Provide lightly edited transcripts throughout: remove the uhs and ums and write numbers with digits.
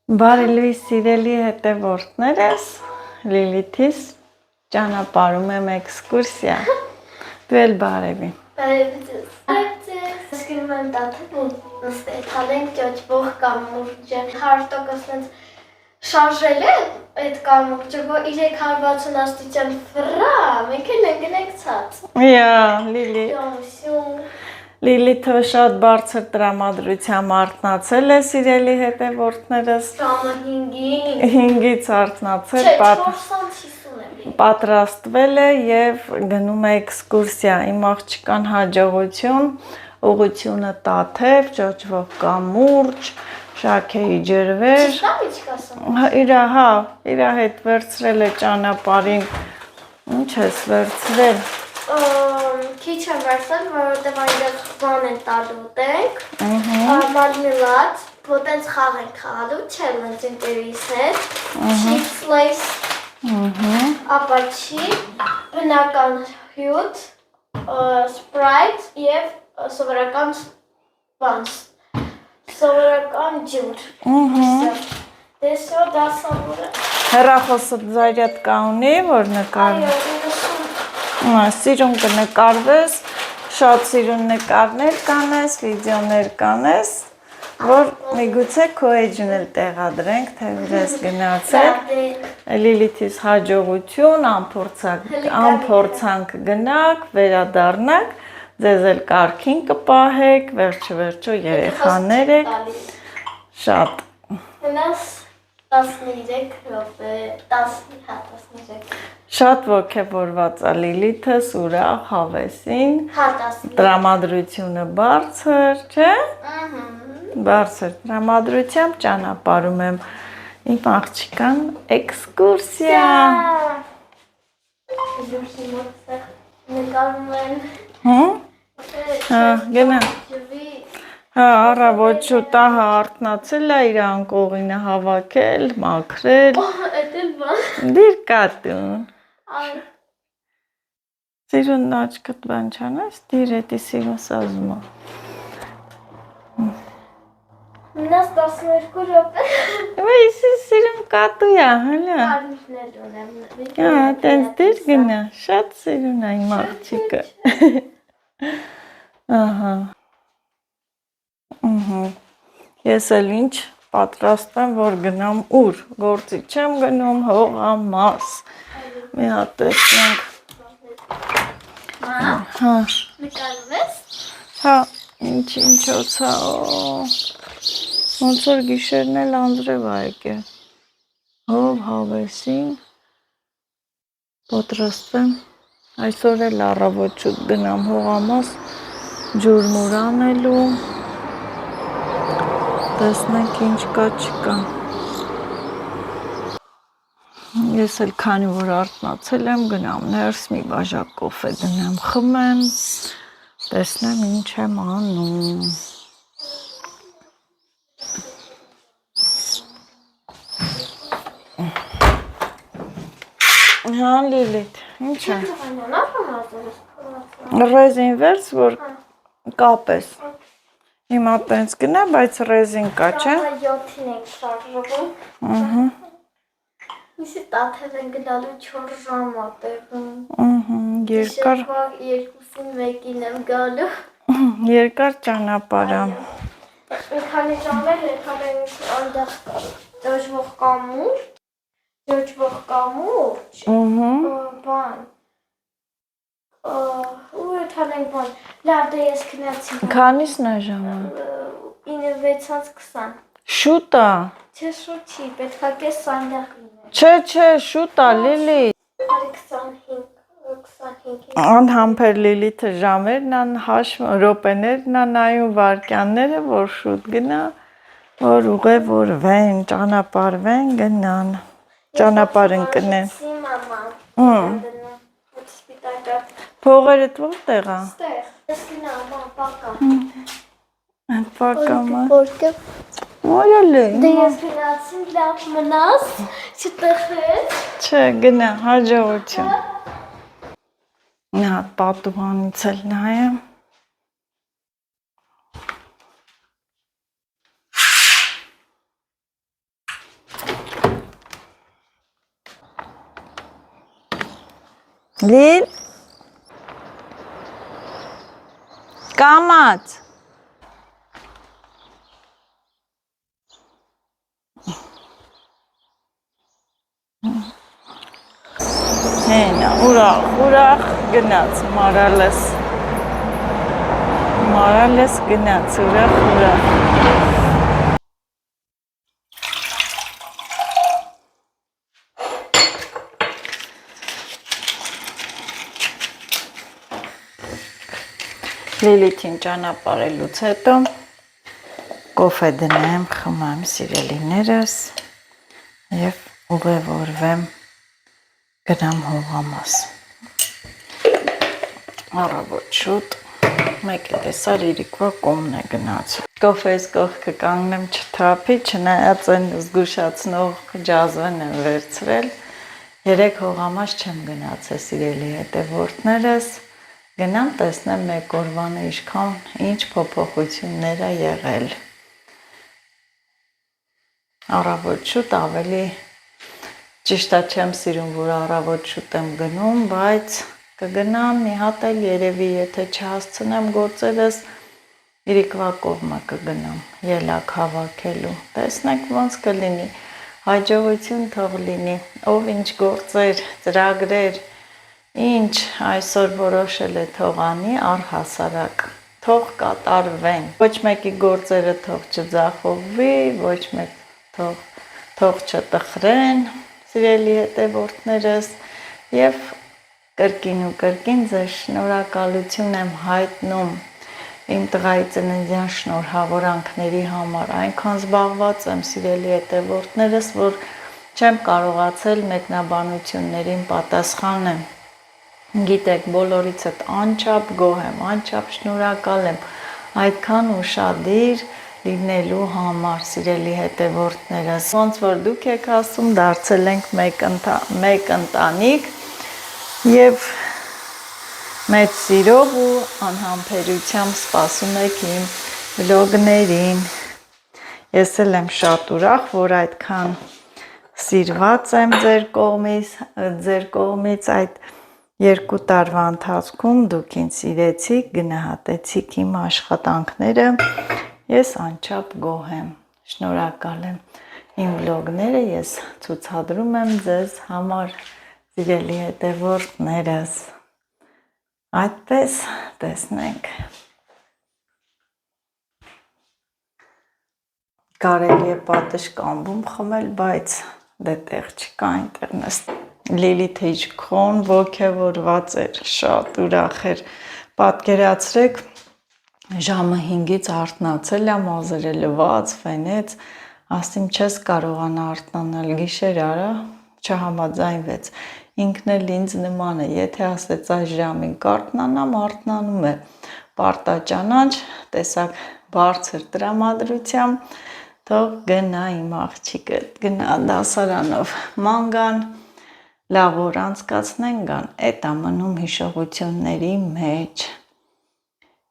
Բարի լույս սիրելի հետևորդներս, Լիլիթիս ճանապարհում եմ էքսկուրսիա։ Դու էլ բարևի։ Բարևի ձեզ։ Սկսում եմ դատել նստեցալենք ճոճվող կամուրջը 100% շարժել է այդ կամուրջը, որ 360 աստիճան վրա, մենք էլ ենք գնենք ցած։ Լիլի։ Լիլիթը շատ բարձր տրամադրությամբ արթնացել է, սիրելի հետևորդներս։ Ժամը 5-ից արթնացել, պատրաստվել է եւ գնում է էքսկուրսիա։ Իմ աղջկան հաջողություն, ուղղությունը Տաթև, ճոճվող կամուրջ, շաքեի ջրվեժ։ Իր հետ վերցրել է ճանապարհին։ Ինչ ես վերցրել։ Քիչ եմ վերցրել, որովհետև այնտեղ բան են տալու տենք, մարմելադ, որտենց խաղ են խաղալու, challenge ընկերուհիս հետ, chips lace, ապաչի, բնական հյութ, Sprite և սովորական ջուր։ Դեսո դասավորը։ Հեռախոսը զարյատկա ունի, որ նկարվի։ Սիրուն կնկարվես, շատ սիրուն նկարներ կանես, վիդեոներ կանես, որ միգուցե քո էջն էլ տեղադրենք, թե ես գնացել։ Լիլիթիս հաջողություն, անփորձանք գնաք, վերադառնաք, ձեզ էլ կարգին կպահեք, վերջը երեխաներ եք, շատ։ Հնաս 13 րոպե, 13։ Շատ ոգևորված է Լիլիթս, ուրախ, հավեսին, տրամադրությունը բարձր, չէ՞։ Բարձր տրամադրությամբ ճանապարհում եմ իմ աղջկան էքսկուրսիա։ Գնա։ Առավոտ շուտահ արթնացել է, իր անկողինը հավաքել, մաքրել։ Դիր կատուն։ Սիրուն աչքդ բան չանես, դիր էտի սիրուն սազումա։ Մնաս 12 րոպե։ Վայսի սիրուն կատույա, հլա։ Տենց դիր գնա, շատ սիրուն է իմ աղջիկը։ Ես էլ ինչ պատրաստ եմ, որ գնամ ուր, գործի չեմ գնում, հողամաս։ Մի հատ տեսնենք։ Նկարում ես։ Ինչոց է, ոնց որ գիշերն էլ անձրև է եկել։ Հով հավեսին, պատրաստվեմ, այսօր էլ առավոտ շուտ գնամ հողամաս, ջուր մուր անելու, տեսնենք ինչ կա չկա։ Ես էլ քանի որ արթնացել եմ, գնամ ներս, մի բաժակ կոֆե դնեմ խմեմ, տեսնեմ ինչ եմ անում։ Լիլիթ, ինչ է։ Ռեզին վերց, որ կապես։ Հիմա տենց գնա, բայց ռեզին կա, չէ։ 7-ին ենք շարժվում։ Իսկ Տաթև են գնալու 4 ժամ է տեղում։ Երկար։ 2-ին 1-ին եմ գալու։ Երկար ճանապարհ է։ Մի քանի ժամ էլ եկալ ենք այնտեղ ճոճվող կամուրջ, բան, ու եկալ ենք բան, լավ դե ես քնացի։ Քանիսն է ժամը։ 9:20։ Շուտ է։ Չէ, շուտ չի, պետք է կես այնտեղ լինել։ Չէ, շուտ է, Լիլի։ 25։ Անհամբեր Լիլիթը ժամերն են հաշվում, րոպեներն են նայում, վայրկյանները, որ շուտ գնա, որ ուղևորվեն, ճանապարհվեն, գնան, ճանապարհ ընկնեն։ Փողերդ որտեղ է։ Ստեղ, ես գնամ, պակա։ Պակամա։ Որտե՞ղ։ Մորալի։ Դե ես գնացի, լավ մնաս, չտխես։ Չէ, գնա, հաջողություն։ Նա պատուհանից էլ նայեմ։ Լիլ կամած հենա ուրախ գնաց մարալես գնաց ուրախ Լիլիթին ճանապարհելուց հետո կոֆե դնեմ, խմեմ սիրելիներս եւ ուղևորվեմ գնամ հողամաս։ Առավոտ շուտ մեկը տեսար իրիկվա կոմն է գնացել։ Կոֆե's կողքը կանգնեմ չթափի, չնայած այն զգուշացնող ջազվեն եմ վերցրել։ Երեք հողամաս չեմ գնացել սիրելի հետևորդներս։ Գնամ տեսնեմ մեկ օրվանը ինչ փոփոխություններ է եղել։ Առավոտ շուտ ավելի ճիշտ է չեմ սիրում, որ առավոտ շուտ եմ գնում, բայց կգնամ մի հատ էլ երևի, եթե չհասցնեմ գործերս, իրիկվա կողմը կգնամ, ելակ հավաքելու։ Տեսնենք ոնց կլինի, հաջողություն թող լինի, ով ինչ գործեր, ծրագրեր, ինչ այսօր որոշել է թող անի առհասարակ, թող կատարվեն, ոչ մեկի գործերը թող չձախողվի, ոչ մեկ թող չտխրեն, սիրելի հետևորդներս, եւ կրկին ու կրկին ձեզ շնորհակալություն եմ հայտնում իմ տղայի ծննդյան շնորհավորանքների համար, այնքան զբաղված եմ սիրելի հետևորդներս, որ չեմ կարողացել մեկնաբանություններին պատասխանեմ։ Գիտեք, բոլորից հետ անչափ գոհ եմ, անչափ շնորհակալ եմ այդքան ուշադիր լինելու համար, սիրելի հետևորդներս։ Ոնց որ դուք եք ասում, դարձել ենք մեկ ընտանիք եւ մեծ սիրով ու անհամբերությամբ սպասում եք իմ վլոգներին։ Ես էլ եմ շատ ուրախ, որ այդքան սիրված եմ ձեր կողմից այդ 2 տարվա ընթացքում դուք ինձ սիրեցիք, գնահատեցիք իմ աշխատանքները, ես անչափ գոհ եմ, շնորհակալ եմ իմ վլոգները, ես ցուցադրում եմ ձեզ համար, սիրելի հետևորդներս, այդպես տեսնենք, կարելի է պատշգամբում խմել, բայց դե տեղ չկա այնտեղ նստել։ Լիլիթը իշխքոն ոգևորված էր, շատ ուրախ էր, պատկերացրեք ժամը 5-ից արթնացել եմ, մազերը լված, ֆենեց, ասում չես կարողանա արթնանալ, գիշեր արա, չհամաձայնվեց, ինքն էլ ինձ նման է, եթե ասեց այս ժամին կարթնանամ, արթնանում է, պարտաճանաչ, տեսակ բարձր տրամադրությամբ, թող գնա իմ աղջիկը, գնա դասարանով, մանգան, լավ որ անցկացնեն գան, էդ ամնում հիշողությունների մեջ,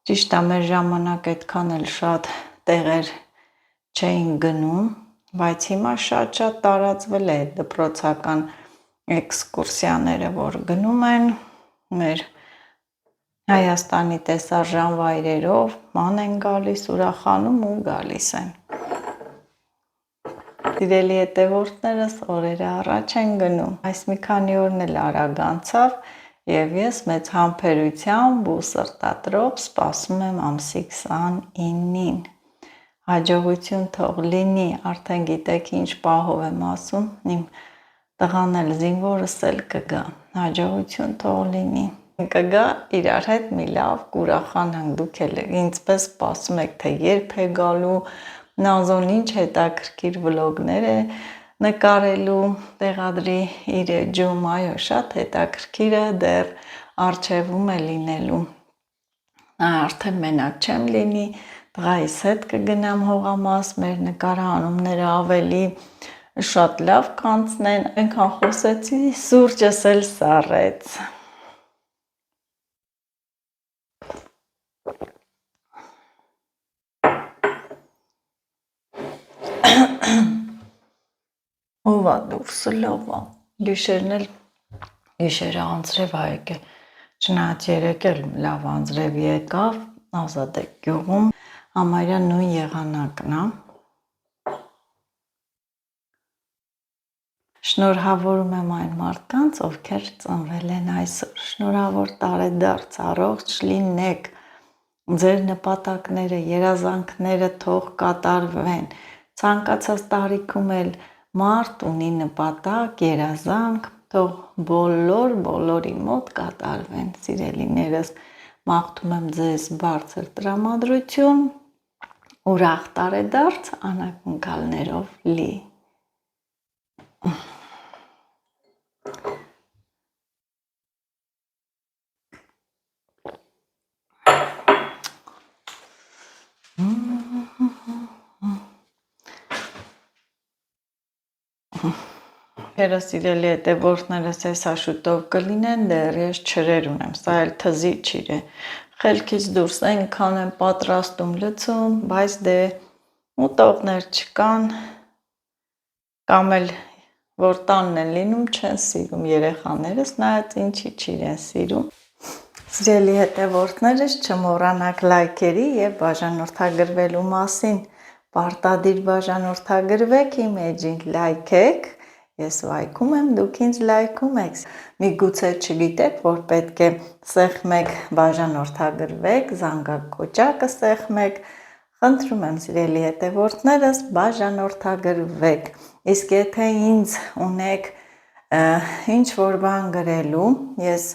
ճիշտ է մեր ժամանակ այդքան էլ շատ տեղեր չէին գնում, բայց հիմա շատ տարածվել է դպրոցական էքսկուրսիաները, որ գնում են մեր Հայաստանի տեսարժան վայրերով, ման են գալիս, ուրախանում ու գալիս են։ Սիրելի հետևորդներս օրերը առաջ են գնում, այս մի քանի օրն էլ արագ անցավ եւ ես մեծ համբերությամբ ու սրտատրոփ սպասում եմ ամսի 29-ին։ Հաջողություն թող լինի, արդեն գիտեք ինչ պահով եմ ասում, իմ տղան էլ զինվորս էլ կգա, հաջողություն թող լինի։ Կգա իրար հետ մի լավ կուրախանանք, դուք էլ ինձպես սպասում եք, թե երբ է գալու, Նազոն ինչ հետաքրքիր վլոգներ է նկարելու, տեղադրի իր էջում, այո, շատ հետաքրքիր է, դեռ առջևում է լինելու, արդեն մենակ չեմ լինի, տղայիս հետ կգնամ հողամաս, մեր նկարահանումները ավելի շատ լավ կանցնեն, այնքան խոսեցի, սուրճս էլ սառեց։ Ով է դուրսը լավ է, գիշերն էլ Գիշերը անձրև ա եկել, չնայած երեկ էլ լավ անձրև եկավ, Ազատ է գյուղում, համարյա նույն եղանակն ա։ Շնորհավորում եմ այն մարդկանց, ովքեր ծնվել են այսօր, շնորհավոր տարեդարձ, առողջ լինեք, ձեր նպատակները, երազանքները թող կատարվեն, ցանկացած տարիքում էլ մարդ ունի նպատակ, երազանք, թող բոլորի մոտ կատարվեն, սիրելիներս, մաղթում եմ ձեզ բարձր տրամադրություն, ուրախ տարեդարձ, անակնկալներով լի։ Հերասիրելի հետևորդներս հեսա շուտով կլինեն, դեռ ես չրեր ունեմ, սա էլ թզի չիր է, խելքից դուրս այնքան եմ պատրաստում լցում, բայց դե ուտողներ չկան, կամ էլ որ տանն են լինում չեն սիրում երեխաներս, նայած ինչի չիրեն սիրում։ Սիրելի հետևորդներս, չմոռանաք լայքերի և բաժանորդագրվելու մասին, պարտադիր բաժանորդագրվեք իմ էջին, լայքեք, ես լայքում եմ, դուք ինձ լայքում եք, միգուցե չգիտեք, որ պետք է սեղմեք բաժանորդագրվեք, զանգակոճակը սեղմեք, խնդրում եմ սիրելի հետևորդներս բաժանորդագրվեք, իսկ եթե ինձ ունեք ինչ-որ բան գրելու, ես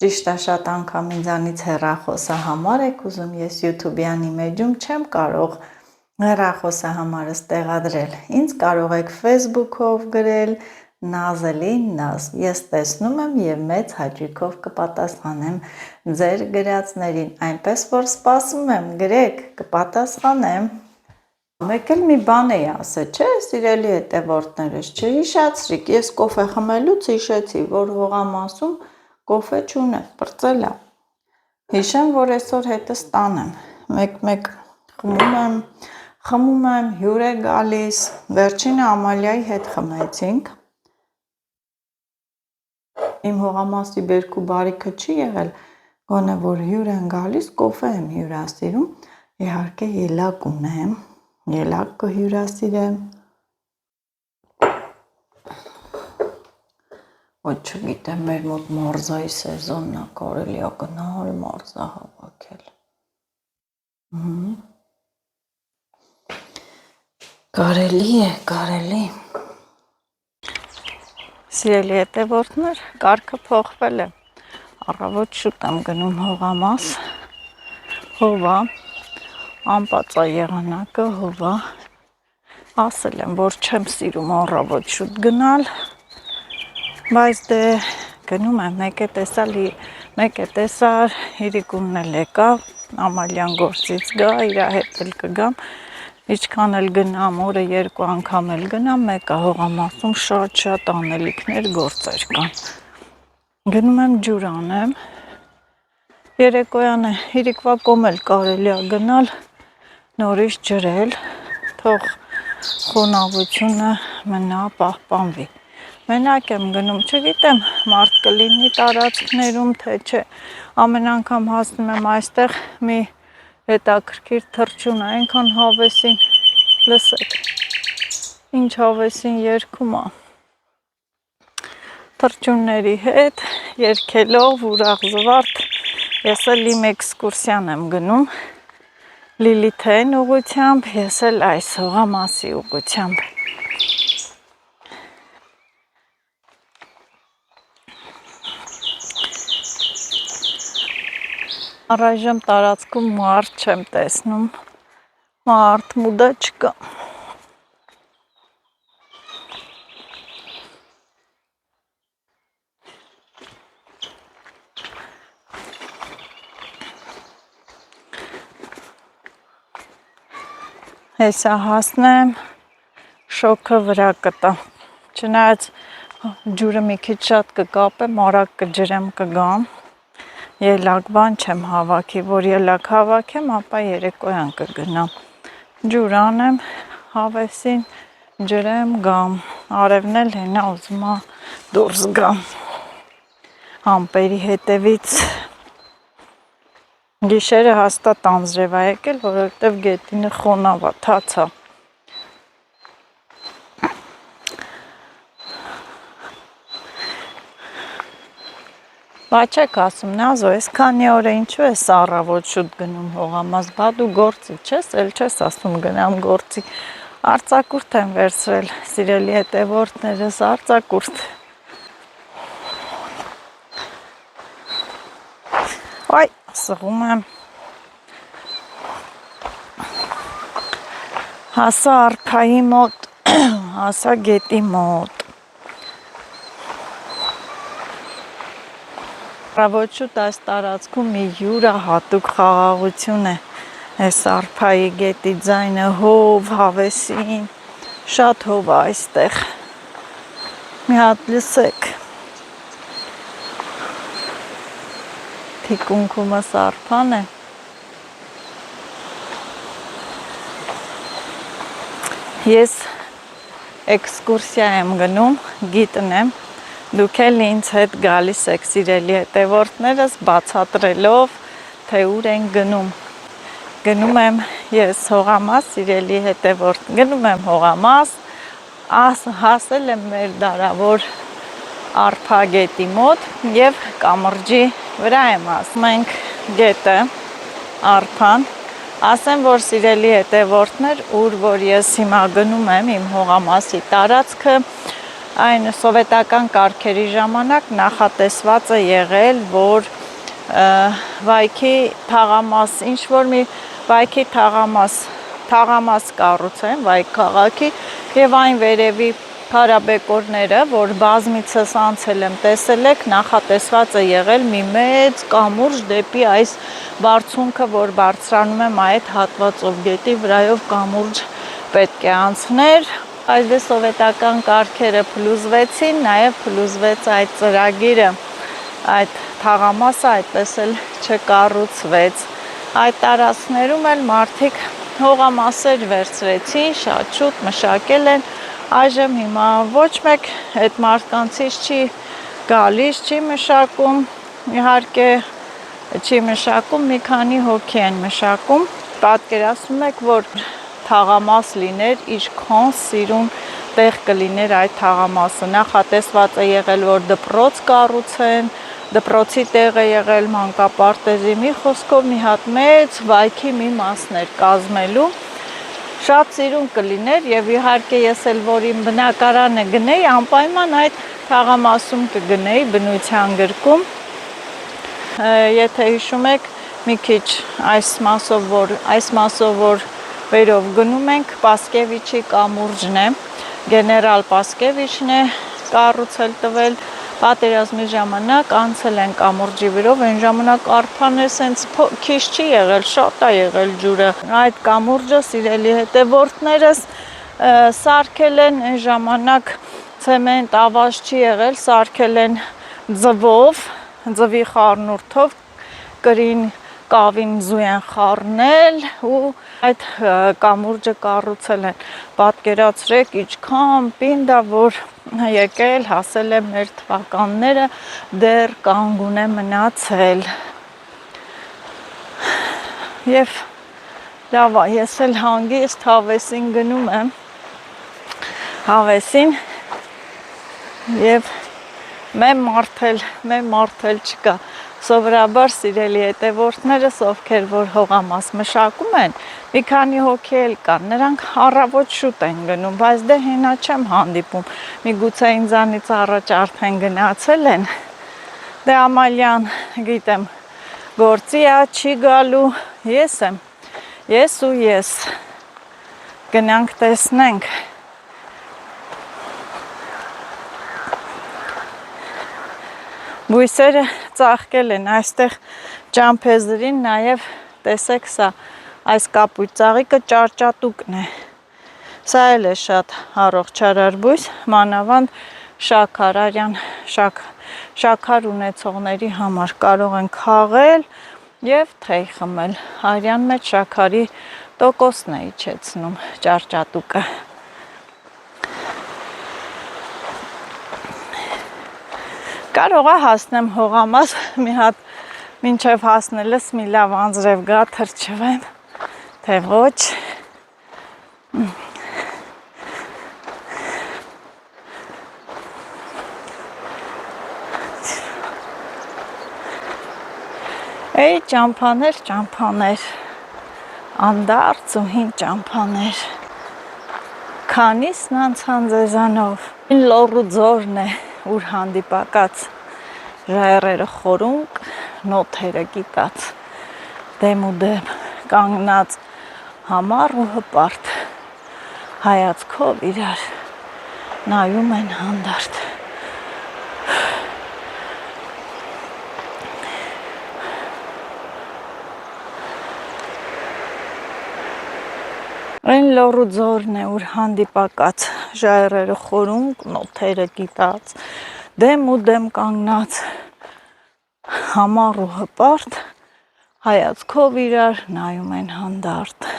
ճիշտ է շատ անգամ ինձանից հեռախոսահամար եք ուզում, ես YouTube-յանի մեջում չեմ կարող հեռախոսահամարս տեղադրել, ինձ կարող եք Facebook-ով գրել, նազելին նազ, ես տեսնում եմ և մեծ հաճույքով կպատասխանեմ ձեր գրածներին, այնպես որ սպասում եմ, գրեք, կպատասխանեմ։ Մեկ էլ մի բան էի ասել, չէ, սիրելի հետևորդներս, չհիշացրիք, ես կոֆե խմելուց հիշեցի, որ հողամասում կոֆե չունեմ, պրծել ա։ Հիշեմ, որ այսօր հետս տանեմ, մեկ-մեկ խմում եմ, հյուր է գալիս, վերջինը Ամալիայի հետ խմեցինք, իմ հողամասի բերքու բարիքը չի եղել, գոնե որ հյուր են գալիս, կոֆե եմ հյուրասիրում, իհարկե ելակ ունեմ, ելակ կհյուրասիրեմ, ոչ չգիտեմ, մեր մոտ մարզայի սեզոնն է, կարելի է գնալ մարզա հավաքել։ Կարելի է, կարելի։ Սիրելի հետևորդներ, կարգը փոխվել է, առավոտ շուտ եմ գնում հողամաս, հովա, անպածա եղանակը հովա, ասել եմ, որ չեմ սիրում առավոտ շուտ գնալ, բայց դե գնում եմ, մեկ է տեսար, Իրիկունն էլ եկավ, Ամալյան գործից գա, իրա հետ էլ կգամ, ինչքան էլ գնամ, օրը երկու անգամ էլ գնամ, մեկը հողամասում շատ անելիքներ գործեր կան։ Գնում եմ ջուր անեմ, երեկոյանը իրիկվա կոմ էլ կարելի է գնալ, նորից ջրել, թող խոնավությունը մնա պահպանվի։ Մենակ եմ գնում, չգիտեմ, մարդ կլինի տարածքներում, թե չէ, ամեն անգամ հասնում եմ այստեղ մի հետաքրքիր թռչուն է, այնքան հավեսին, լսեք, ինչ հավեսին երգում է, թռչունների հետ, երգելով, ուրախ զվարթ, ես էլ իմ էքսկուրսիան եմ գնում, Լիլիթեն ուղղությամբ, ես էլ այս հողամասի ուղղությամբ։ Առայժմ տարածքում մարդ չեմ տեսնում, մարդ մուդա չկա։ Հեսա հասնեմ, շոքը վրա կտա, չնայած ջուրը մի քիչ շատ կկապեմ, արագ կջրեմ կգամ, ելակ բան չեմ հավաքի, որ ելակ հավաքեմ, ապա երեկոյան կգնամ, ջուր անեմ, հավեսին ջրեմ գամ, արևն էլ հենա ուզում է դուրս գամ, համպերի հետևից գիշերը հաստատ անձրև ա եկել, որովհետև գետինը խոնավ ա, թաց ա։ Բա չեք ասում, Նազո, այս քանի օր է ինչու ես առավոտ շուտ գնում հողամաս, բա դու գործի չես, էլ չես ասում գնամ գործի, արձակուրդ եմ վերցրել, սիրելի հետևորդներս, արձակուրդ։ Այ, սղում եմ։ Հասա արփայի մոտ, հասա գետի մոտ։ Առավոտ շուտ այս տարածքում մի յուրահատուկ խաղաղություն է, այս արփայի գետի ձայնը, հով, հավեսին, շատ հով է այստեղ, մի հատ լսեք, թիկունքումս արփան է, ես էքսկուրսիա եմ գնում, գիտնեմ, դուք էլ ինձ հետ գալիս եք սիրելի հետևորդներս բացատրելով, թե ուր են գնում։ Գնում եմ ես հողամաս, սիրելի հետևորդ, գնում եմ հողամաս, հասել եմ մեր դարավոր արփագետի մոտ և կամրջի վրա եմ ասում ենք գետը, արփան, ասեմ, որ սիրելի հետևորդներ, ուր որ ես հիմա գնում եմ իմ հողամասի տարածքը, այն սովետական կարգերի ժամանակ նախատեսված է եղել, որ վայքի թաղամաս, ինչ-որ մի վայքի թաղամաս կառուցեն, վայք քաղաքի և այն վերևի փարաբեկորները, որ բազմիցս անցել եմ տեսել եք, նախատեսված է եղել մի մեծ կամուրջ դեպի այս բարձունքը, որ բարձրանում եմ այդ հատվածով գետի վրայով կամուրջ պետք է անցներ, այս սովետական կարգերը փլուզվեցին, նաև փլուզվեց այդ ծրագիրը, այդ թաղամասը այդպես էլ չկառուցվեց։ Այդ տարածքներում էլ մարդիկ հողամասեր վերցրեցին, շատ շուտ մշակել են, այժմ հիմա ոչ մեկ այդ մարդկանցից չի գալիս, չի մշակում, իհարկե չի մշակում, մի քանի հոգի են մշակում, պատկերացնում եք, որ թաղամաս լիներ, ինչքան սիրուն տեղ կլիներ այդ թաղամասը, նախատեսված է եղել, որ դպրոց կառուցեն, դպրոցի տեղ է եղել մանկապարտեզի, մի խոսքով մի հատ մեծ վայքի մի մասներ կազմելու, շատ սիրուն կլիներ և իհարկե ես էլ որ իմ բնակարանը գնեի, անպայման այդ թաղամասում կգնեի բնության գրքում, եթե հիշում եք մի քիչ այս մասով որ վերով գնում ենք, Պասկևիչի կամուրջն է, գեներալ Պասկևիչն է կառուցել տվել, պատերազմի ժամանակ անցել են կամուրջի վրով, այն ժամանակ արփանը սենց քիչ չի եղել, շատ է եղել ջուրը, այդ կամուրջը սիրելի հետևորդներս սարքել են այն ժամանակ ցեմենտ ավազ չի եղել, սարքել են ձվով, ձվի խառնուրդով, կրին կավին զու են խառնել ու այդ կամուրջը կառուցել են, պատկերացրեք ինչքան պինդ է, որ եկել, հասել է մեր թվականները, դեռ կանգուն է մնացել և լավ է, ես էլ հանգիստ հավեսին գնում եմ, հավեսին և մեմ մարդել չկա, սովորաբար սիրելի հետևորդներս, ովքեր որ հողամաս մշակում են, մի քանի հոգի էլ կան, նրանք առավոտ շուտ են գնում, բայց դե հենա չեմ հանդիպում, միգուցե ինձանից առաջ արդեն գնացել են, դե Ամալյան գիտեմ, գործի է, չի գալու, ես եմ, ես ու ես, գնանք տեսնենք, բույսերը ծաղկել են, այստեղ ճամփեզրին նաև տեսեք սա, այս կապույտ ծաղիկը ճարճատուկն է, սա էլ է շատ առողջարար բույս, մանավանդ շաքարարյան, շաքար ունեցողների համար կարող են քաղել և թեյ խմել, արյան մեջ շաքարի տոկոսն է իջեցնում Կարող է հասնեմ հողամաս մի հատ մինչև հասնելս մի լավ անձրև գա թրջվեմ, թե ոչ։ Էй ճամփաներ, անդարձ ու հին ճամփաներ, քանիսն անցան ձեզանով, լոռու ձորն է, ուր հանդիպակաց, ժայռերը խորունկ, նոթերը կիտած, դեմ ու դեմ կանգնած, համառ ու հպարտ, հայացքով իրար նայում են հանդարտ։ Այն լոռու ձորն է, ուր հանդիպակաց, ժայռերը խորունկ, նոթերը կիտած, դեմ ու դեմ կանգնած, համառ ու հպարտ, հայացքով իրար նայում են հանդարտ։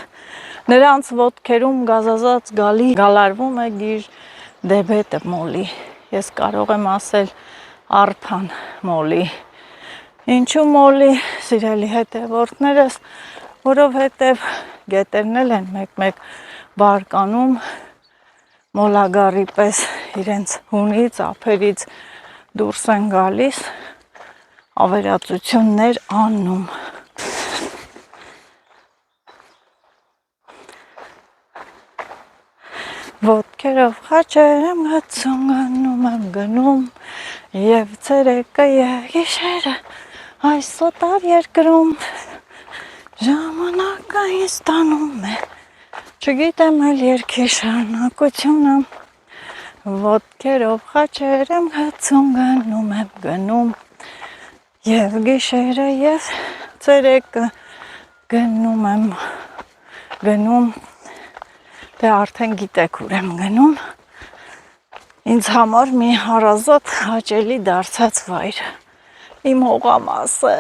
Նրանց ոտքերում գազազած գալի գալարվում է գիր դեբետը մոլի։ Ես կարող եմ ասել արփան մոլի։ Ինչու մոլի, սիրելի հետևորդներս, որովհետև գետերն էլ են մեկ-մեկ բարկանում մոլագարի պես իրենց հունից, ափերից դուրս են գալիս, ավերածություններ անում։ Ոտքերով խաչեր եմ գցում, գնում եմ գնում, և ցերեկը և գիշերը այս սոտար երկրում ժամանակը ինձ տանում է, չգիտեմ էլ երգի շարունակությունը, ոտքերով խաչեր եմ գցում, գնում եմ գնում, և գիշերը և ցերեկը գնում եմ գնում, դե արդեն գիտեք ուր եմ գնում, ինձ համար մի հարազատ հաճելի դարձած վայր, իմ հողամասը։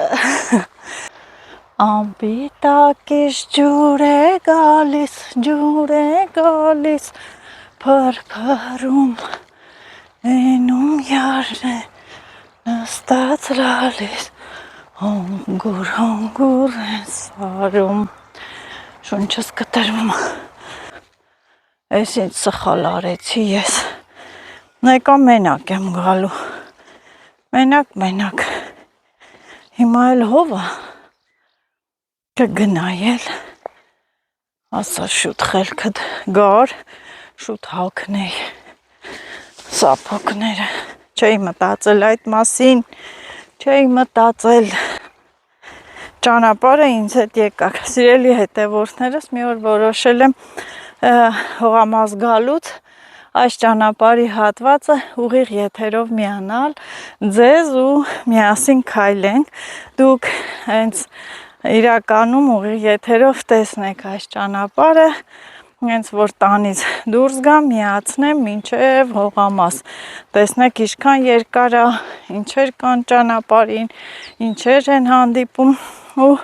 Անպիտակից ջուր է գալիս, փրփրում, էնում յարն է նստած լալիս, հոնգուր են սարում, շունչս կտրվում, ես ինձ սխալ արեցի ես, նեկա մենակ եմ գալու, մենակ, հիմա էլ հովա, կգնայել, ասա շուտ խելքդ գար, շուտ հագնեի, սափոկները, չէի մտածել այդ մասին, չէի մտածել, ճանապարհը ինձ հետ եկաք, սիրելի հետևորդներս, մի օր որոշել եմ հողամաս գալուց, այս ճանապարհի հատվածը ուղիղ եթերով միանալ ձեզ ու միասին քայլենք, դուք հենց իրականում ուղիղ եթերով տեսնեք այս ճանապարհը, հենց որ տանից դուրս գամ, միացնեմ մինչև հողամաս, տեսնեք ինչքան երկար է, ինչեր կան ճանապարհին, ինչեր են հանդիպում ու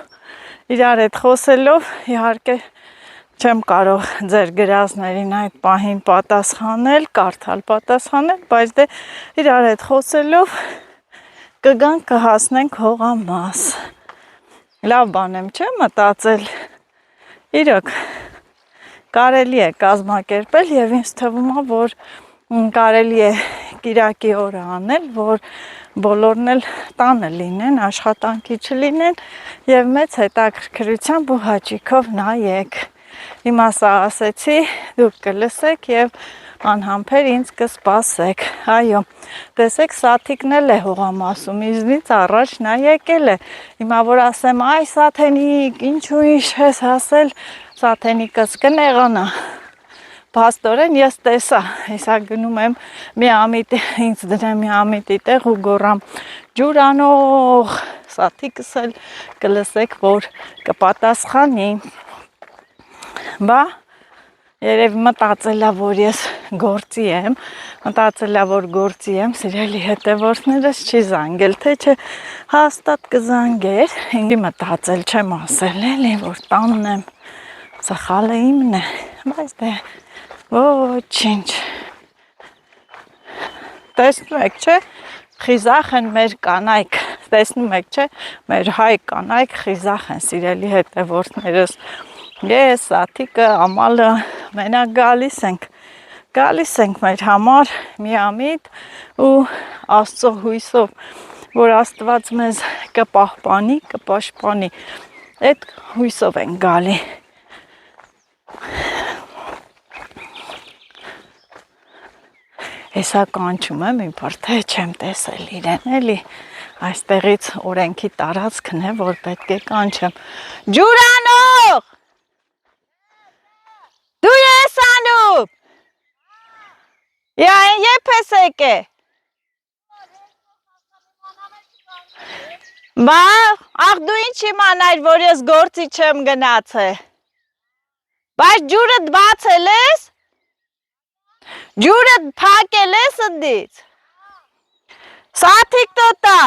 իրար հետ խոսելով, իհարկե չեմ կարող ձեր գրածներին այդ պահին պատասխանել, կարդալ պատասխանել, բայց դե իրար հետ խոսելով կգանք կհասնենք հողամաս։ Լավ բան եմ չէ մտածել, իրոք կարելի է կազմակերպել և ինձ թվում է, որ կարելի է կիրակի օրը անել, որ բոլորն էլ տանը լինեն, աշխատանքի չլինեն և մեծ հետաքրքրությամբ ու հաճույքով նայեք։ Հիմա սա ասեցի, դուք կլսեք և անհամբեր ինձ կսպասեք, այո, տեսեք սաթիկն էլ է հողամասում, ինձնից առաջ նա եկել է, հիմա որ ասեմ այ Սաթենիկ, ինչու ինչ ես ասել, Սաթենիկս կնեղանա, փաստորեն ես տեսա, հեսա գնում եմ ինձ դրեմ մի ամիտի տեղ ու գոռամ ջուրանող, սաթիկս էլ կլսեք, որ կպատասխանի, բա երևի մտածելա, որ ես գործի եմ, սիրելի հետևորդներս չի զանգել, թե չէ հաստատ կզանգեր, ինձ մտածել չեմ ասել էլի, որ տանն եմ, սխալը իմն է, բայց դե ոչինչ, տեսնում եք չէ, խիզախ են մեր կանայք, տեսնում եք, չէ, մեր հայ կանայք խիզախ են, սիրելի հետևորդներս, ես, Աթիկը, Ամալը, մենակ գալիս ենք մեր համար միամիտ ու Աստծո հույսով, որ Աստված մեզ կպահպանի, կպաշտպանի, այդ հույսով են գալի։ Հեսա կանչում եմ իբր թե չեմ տեսել իրեն, էլի այստեղից օրենքի տարածքն է, որ պետք է կանչեմ։ Ջուրանող! Դու ես անում։ Յա երբ ես եկե։ Բա, ախ դու ինչ իմանայր, որ ես գործի չեմ գնացել։ Բայց ջուրդ բացել ես։ Ջուրը փակել ես ընդից։ Սաթիկ տոտա։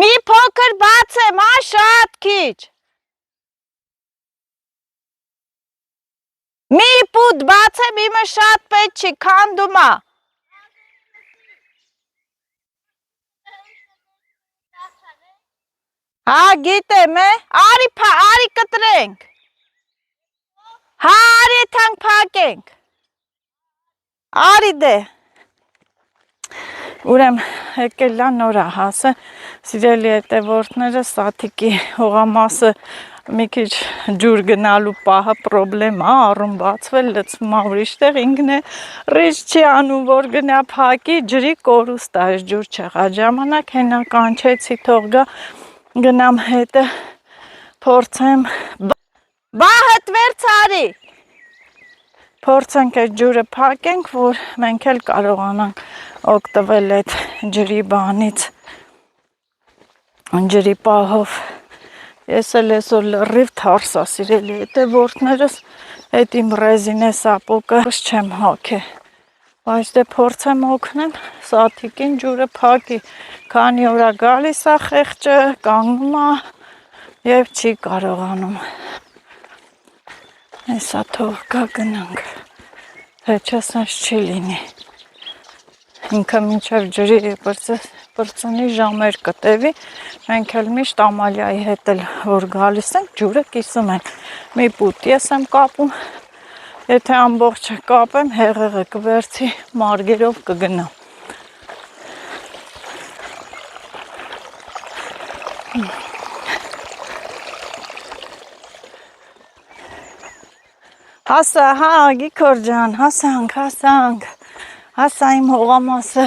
Մի փոքր բացեմ, հա, շատ քիչ։ Մի պուտ բացեմ, իմը շատ պետք չի, քանդում ա։ Հա, գիտեմ, արի կտրենք։ Հա, արի եթանք փակենք։ Արի դե։ Ուրեմ եկելա նորա հասը, սիրելի հետևորդները, Սաթիկի հողամասը մի քիչ ջուր գնալու պահը պրոբլեմ ա, առում բացվել, լցվում ա ուրիշտեղ, ինքն է ռիչ չի անում, որ գնա փակի, ջրի կորուստ ա, այս ջուր չեղա ժամանակ, հենա կանչեցի թող գա, գնամ հետը, փորձեմ, բահըտ վերցարի, փորձենք այդ ջուրը փակենք, որ մենք էլ կարողանանք օգտվել այդ ջրի բանից, ջրի պահով, ես էլ այսօր լրիվ թարսա սիրելի հետևորդներս, այդ իմ ռեզինե սապոկը չեմ հոգե, բայց դե փորձեմ օգնեմ, Սաթիկին ջուրը փակի, քանի օրա գալիս ա խեղճը, կանգնում ա և չի կարողանում, հեսա թող գա գնանք, հեչս այս չի լինի, ինքը մինչև ջրի պրծնի ժամեր կտևի, մենք էլ միշտ Ամալիայի հետ էլ որ գալիս ենք, ջուրը կիսում ենք, մի պուտ ես եմ կապում, եթե ամբողջը կապեմ, հեղեղը կվերցի, մարգերով կգնա։ Հասա, հա, Գիքոր ջան, հասանք, հասա իմ հողամասը,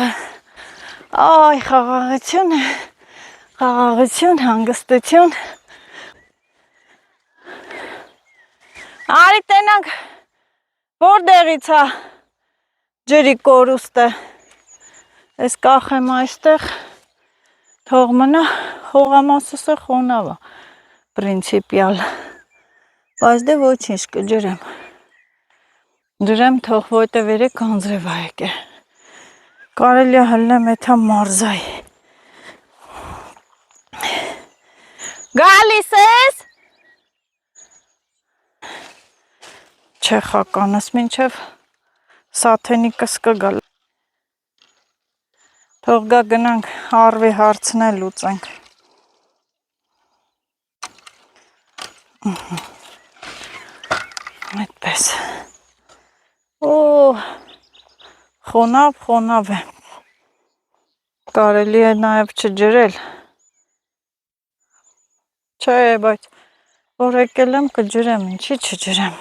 այ խաղաղություն, հանգստություն, արի տենանք, որտեղից ա ջրի կորուստը, ես կախեմ այստեղ, թող մնա, հողամասս է խոնավ ա, պրինցիպիալ, բայց դե ոչինչ կջրեմ, ջրեմ թող որտև երեք անձրև ա եկե, կարելի ա հլնեմ էթա մարզայի, գալիս ես, չեխականս մինչև սաթենիկս կգալ, թող գա գնանք արվի հարցն է լուծենք, այդպես, խոնավ է, կարելի է նաև չջրել, չէ, բայց որ եկել եմ կջրեմ, ինչի չջրեմ,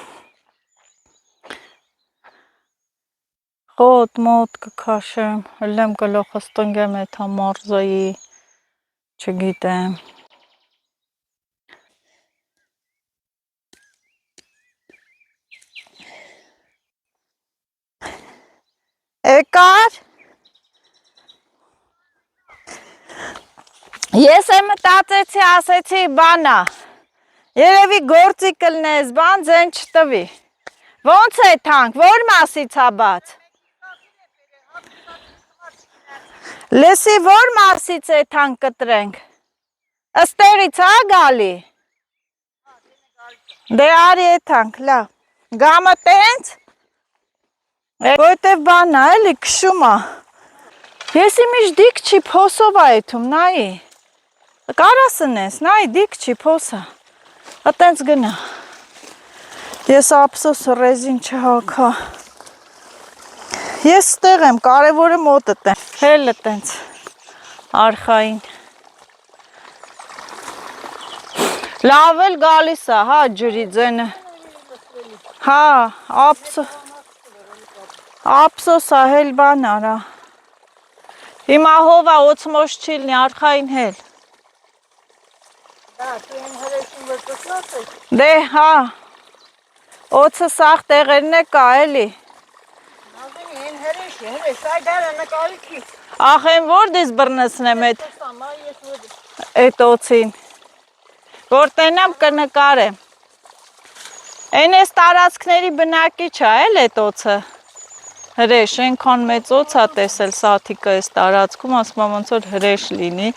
խոտ մոտ կքաշեմ, հլեմ գլոխս տնգեմ էթա մարզայի, չգիտեմ, Եկար, ես եմ մտածեցի, ասեցի բանա, երևի գործի կլնես, բան ձեն չտվի, ոնց է թանք, որ մասից ա բաց, լսի որ մասից է թանք կտրենք, աստեղից ա գալի, դե արի է թանք, լավ, գամը տենց, Որտև բան ա էլի քշում ա, Ես իմիջ դիք չի փոսով այթում, նայի։ Կարասն ես, նայի դիք չի փոսա։ Ատենց գնա։ Ես ափսոս ռեզին չհակա։ Ես ստեղ եմ, կարևորը մոտդ եմ։ Հելը տենց արխային։ Լավ էլ գալիս է, հա, ջրի ձենը։ Հա, ափսոս է, հել բան արա։ Հիմա հովա օծմոշ չիլնի, արխային հել։ Դե, հա, օծը սաղ տեղերն է կա, էլի։ Ախ, են որ դես բրնսնեմ էտ օծին։ Որ տենամ կնկարեմ։ Են ես տարածքների բնակիչ է, էլ էտ օծը։ Հրեշ, ենքան մեծ օծ է տեսել սաթիկը ես տարածքում, ասում ոնց որ հրեշ լինի,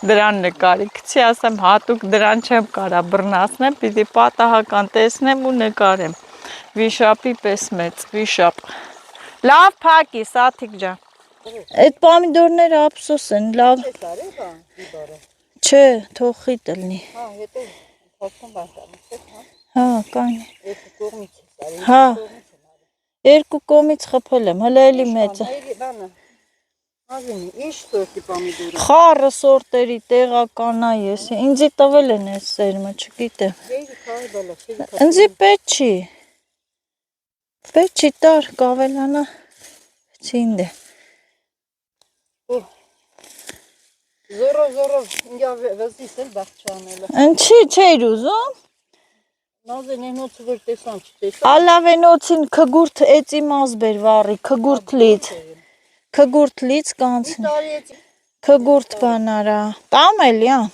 դրան նկարի, կցի ասեմ հատուկ դրան չեմ կարա բռնացնեմ, պիտի պատահական տեսնեմ ու նկարեմ, վիշապի պես մեծ, վիշապ, լավ պակի սաթիկ ջան, այդ պամիդորները ափսոս են, լավ, չէ, թող խիտ լնի, հա, կանի, հա, երկու կողմից խփել եմ, հələ էլի մեծ է։ Խառը սորտերի տեղական է ես, ինձի տվել են այս սերմը, չգիտեմ։ Ինձի պետք չի։ Պետք չի տար, կավելանա, ցինդ է։ Զորով, ինձ վզիս էլ բաղ չանելը։ Ինչի չէիր ուզում։ Նազենենոցը որ տեսան չտեսան։ Ալավենոցին քգուրտ էծի մազ բեր վառի, քգուրտ լից կանցն։ Քգուրտ բան արա։ Տամ էլյան։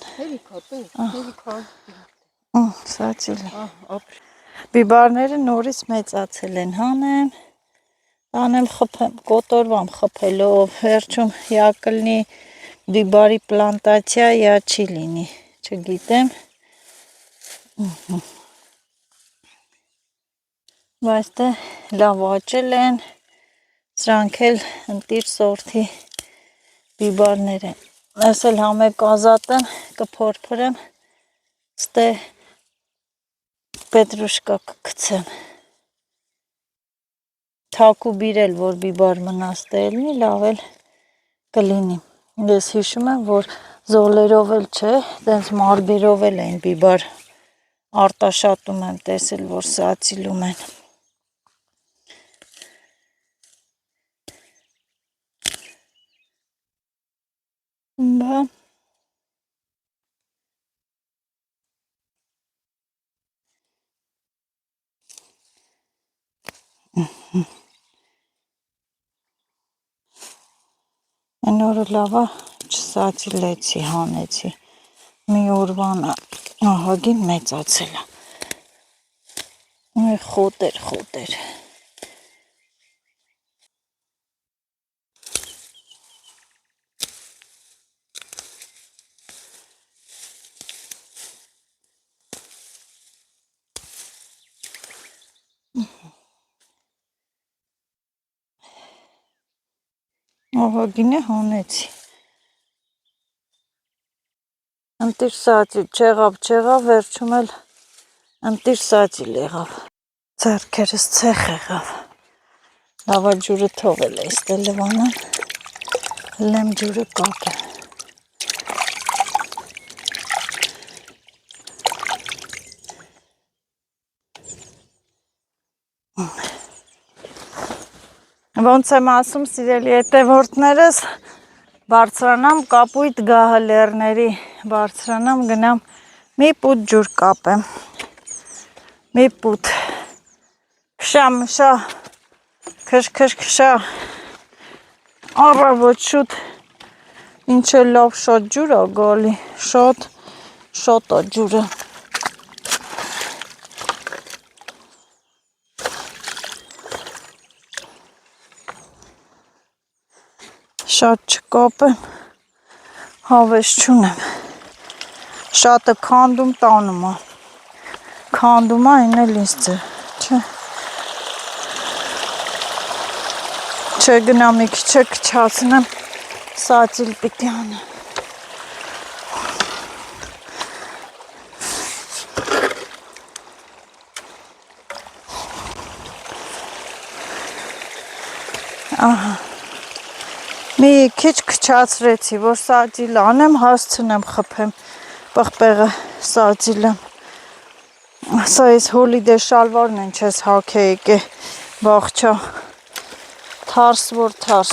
Սացիլ է։ Բիբարները նորից մեծացել են, հանեմ։ Տանեմ խփեմ, կոտորվամ խփելով, վերջում յա կլնի բիբարի պլանտացիա, յա չի լինի, չգիտեմ։ Բայց դե լավ աճել են, սրանք էլ ընտիր սորթի բիբարներ են, ես էլ համեկ ազատեմ, կփորփրեմ, ստե պետրուշկա կգցեմ, թակու բիրել, որ բիբար մնաս տելնի, լավ էլ կլինի, ես հիշում եմ, որ զոլերով էլ չէ, դենց մարգերով էլ են բիբար արտաշատում եմ տեսել, որ սացիլում են, Բա Այն օրը լավա չսացիլեցի, հանեցի, մի օրվանը ահագին մեծացել է, խոտեր, ահագին է հանեցի, ընտիր սացիլ, չեղավ, վերջում էլ ընտիր սացիլ եղավ, ձեռքերս ցեխ եղավ, լավա ջուրը թողել է, իստե լվանան, լեմ ջուրը կապեմ, Ոնց եմ ասում, սիրելի հետևորդներս, բարձրանամ կապույտ գահլերների, բարձրանամ գնամ մի պուտ ջուր կապեմ, մի պուտ, քշա, քշ, առավոտ շուտ, ինչ է լավ շատ ջուր է գալի, շատ է ջուրը, շատ չկապեմ, հավես չունեմ, շատը քանդում տանում է, քանդում է, այն էլ ինձ ձեր, չէ գնա մի քիչ քչացնեմ, Սածիլ պիտի անեմ։ Ահա։ Մի քիչ քչացրեցի, որ սածիլ անեմ, հասցնեմ խփեմ պղպեղը սածիլը։ Սա ես հոլիդե շալվարն են չես հագե եկե բաղչա թարս որ թարս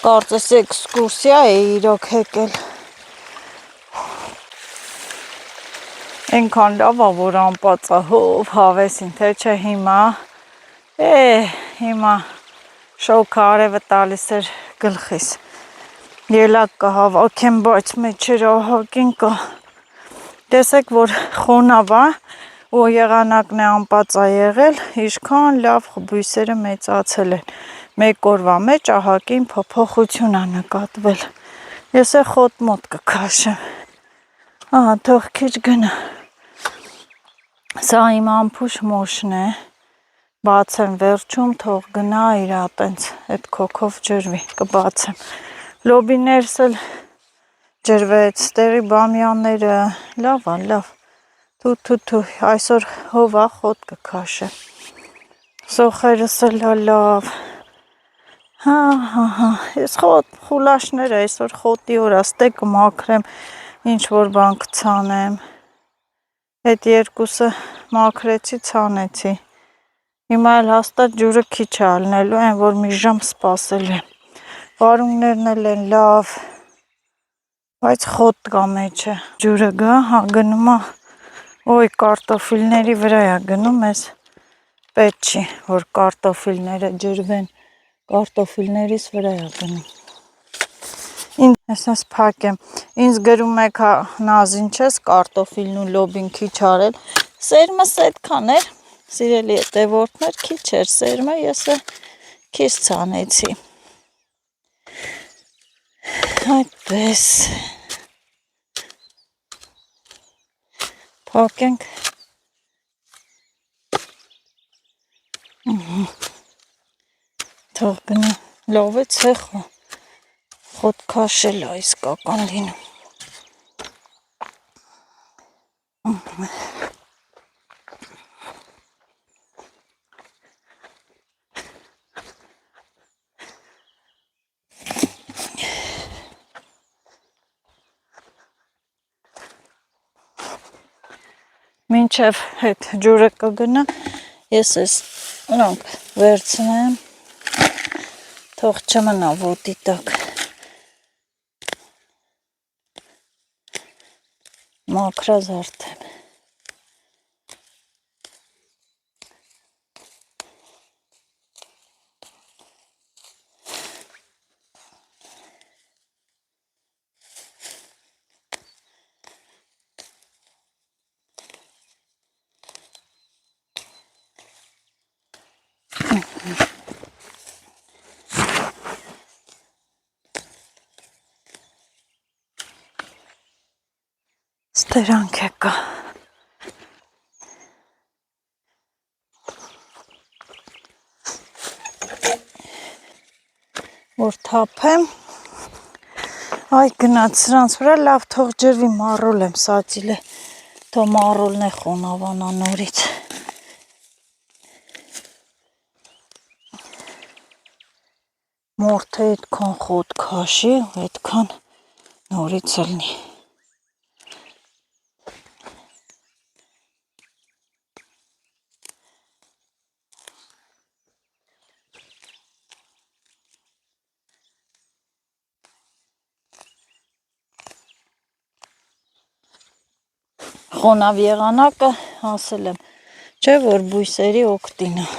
կարծես էքսկուրսիա է իրոք եկել այնքան լավ ա որ անպածահով հավեսին թե չէ հիմա հիմա շոքը արևը տալիս էր գլխիս ելակ կհավաքեմ բայց մեջեր ահագին կա տեսեք որ խոնավ ա ու եղանակն է անպածա եղել ինչքան լավ բույսերը մեծացել են մեկ օրվա մեջ ահագին փոփոխություն ա նկատվել ես է խոտ մոտ կքաշեմ ահա թող քիչ գնա սա իմ ամփուշ մոշն է բացեմ վերջում թող գնա իր տենց այդ քոքով ջրվի կբացեմ լոբիներս էլ ջրվեց տեղի բամյանները լավ ա լավ Թու այսօր հովա խոտ կքաշեմ սոխերս էլ լավ հա ես խոտ խուլաշները այսօր խոտի օր ա ստեկը մաքրեմ ինչ որ բան կցանեմ այդ երկուսը մաքրեցի ցանեցի հիմա էլ հաստատ ջուրը քիչ է ալնելու այն որ մի ժամ սպասելու եմ վարունգներն էլ են լավ բայց խոտ կա մեջը ջուրը գա հա գնում ա Ոյ կարտոֆիլների վրա է գնում ես պետք չի որ կարտոֆիլները ջրվեն կարտոֆիլներիս վրա է գնում Ես փակեմ ինձ գրում եք նազին չես կարտոֆիլն ու լոբին քիչ արել սերմս այդքան էր սիրելի հետևորդներ քիչ էր սերմը ես քիչ ցանեցի այդպես Փակենք թող գնա լավ է ցեխը խոտ քաշել է իսկական լինում Մինչև այդ ջուրը կգնա, ես ես նրանք վերցնեմ, թող չմնա ոտի տակ, մաքրազարդեմ։ Ստերանք է կա։ Որ թափեմ, այ գնաց սրանց վրա լավ թող ջրվի մառոլ եմ սածիլ է, թող մառոլն է խոնավանա նորից։ Մորթը այդքան խոտ քաշի, այդքան նորից ելնի։ Խոնավ եղանակը ասել եմ, չէ որ բույսերի օգտին է։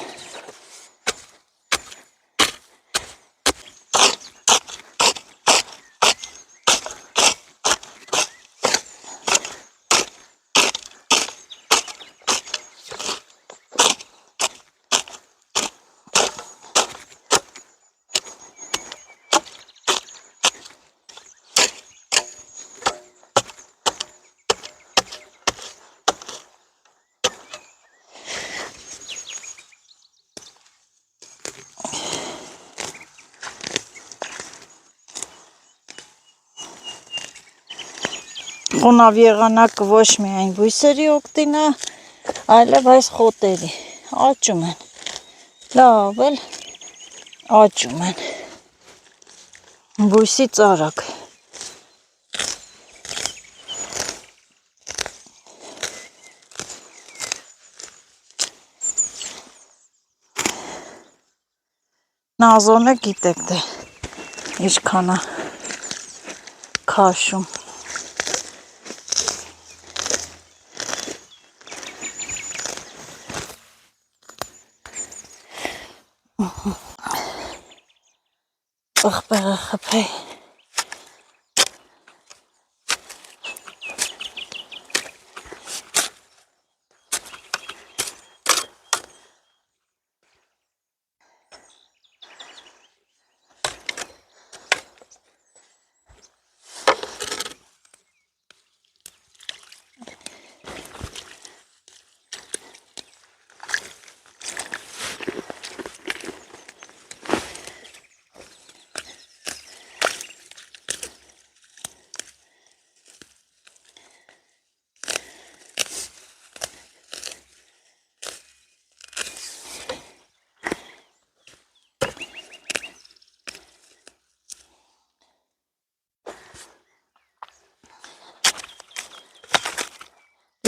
Խոնավ եղանակը ոչ միայն բույսերի օգտին է, այլև այս խոտերի աճում են, լավ էլ աճում են, բույսից արագ։ Նազոնը գիտեք դե ինչքան է քաշում։ Պղպեղը խփեի։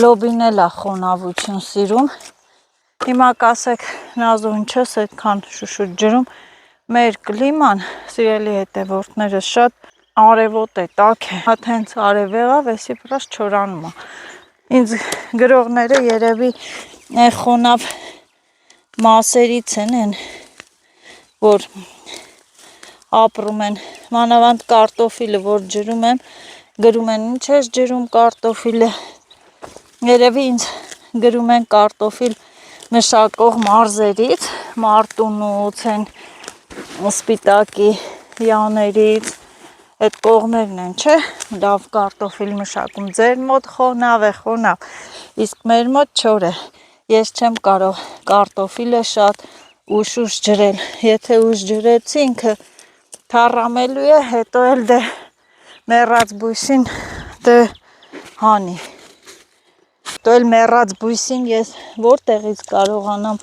Լոբին էլ է խոնավություն սիրում։ Հիմա կասեք Նազո ինչես այդքան շուշուտ ջրում։ Մեր կլիման, սիրելի հետևորդները, շատ արևոտ է, տաք է։ Հատ հենց արև եղավ, էսի պրաս չորանում է։ Ինձ գրողները երևի խոնավ մասերից են, որ ապրում են։ Մանավանդ կարտոֆիլը, որ ջրում եմ, գրում են ինչ ես ջրում կարտոֆիլը։ Երևի ինձ գրում են կարտոֆիլ մշակող մարզերից, Մարտունուց են, Սպիտակի յաներից, այդ կողմերն են, չէ, լավ կարտոֆիլ մշակում, ձեր մոտ խոնավ է, խոնավ, իսկ մեր մոտ չոր է, ես չեմ կարող կարտոֆիլը շատ ուշ ջրել, եթե ուշ ջրեցի ինքը թառամելու է, հետո էլ դե մեռած բույսին դե հանի, հետո էլ մեռած բույսին ես որտեղից կարողանամ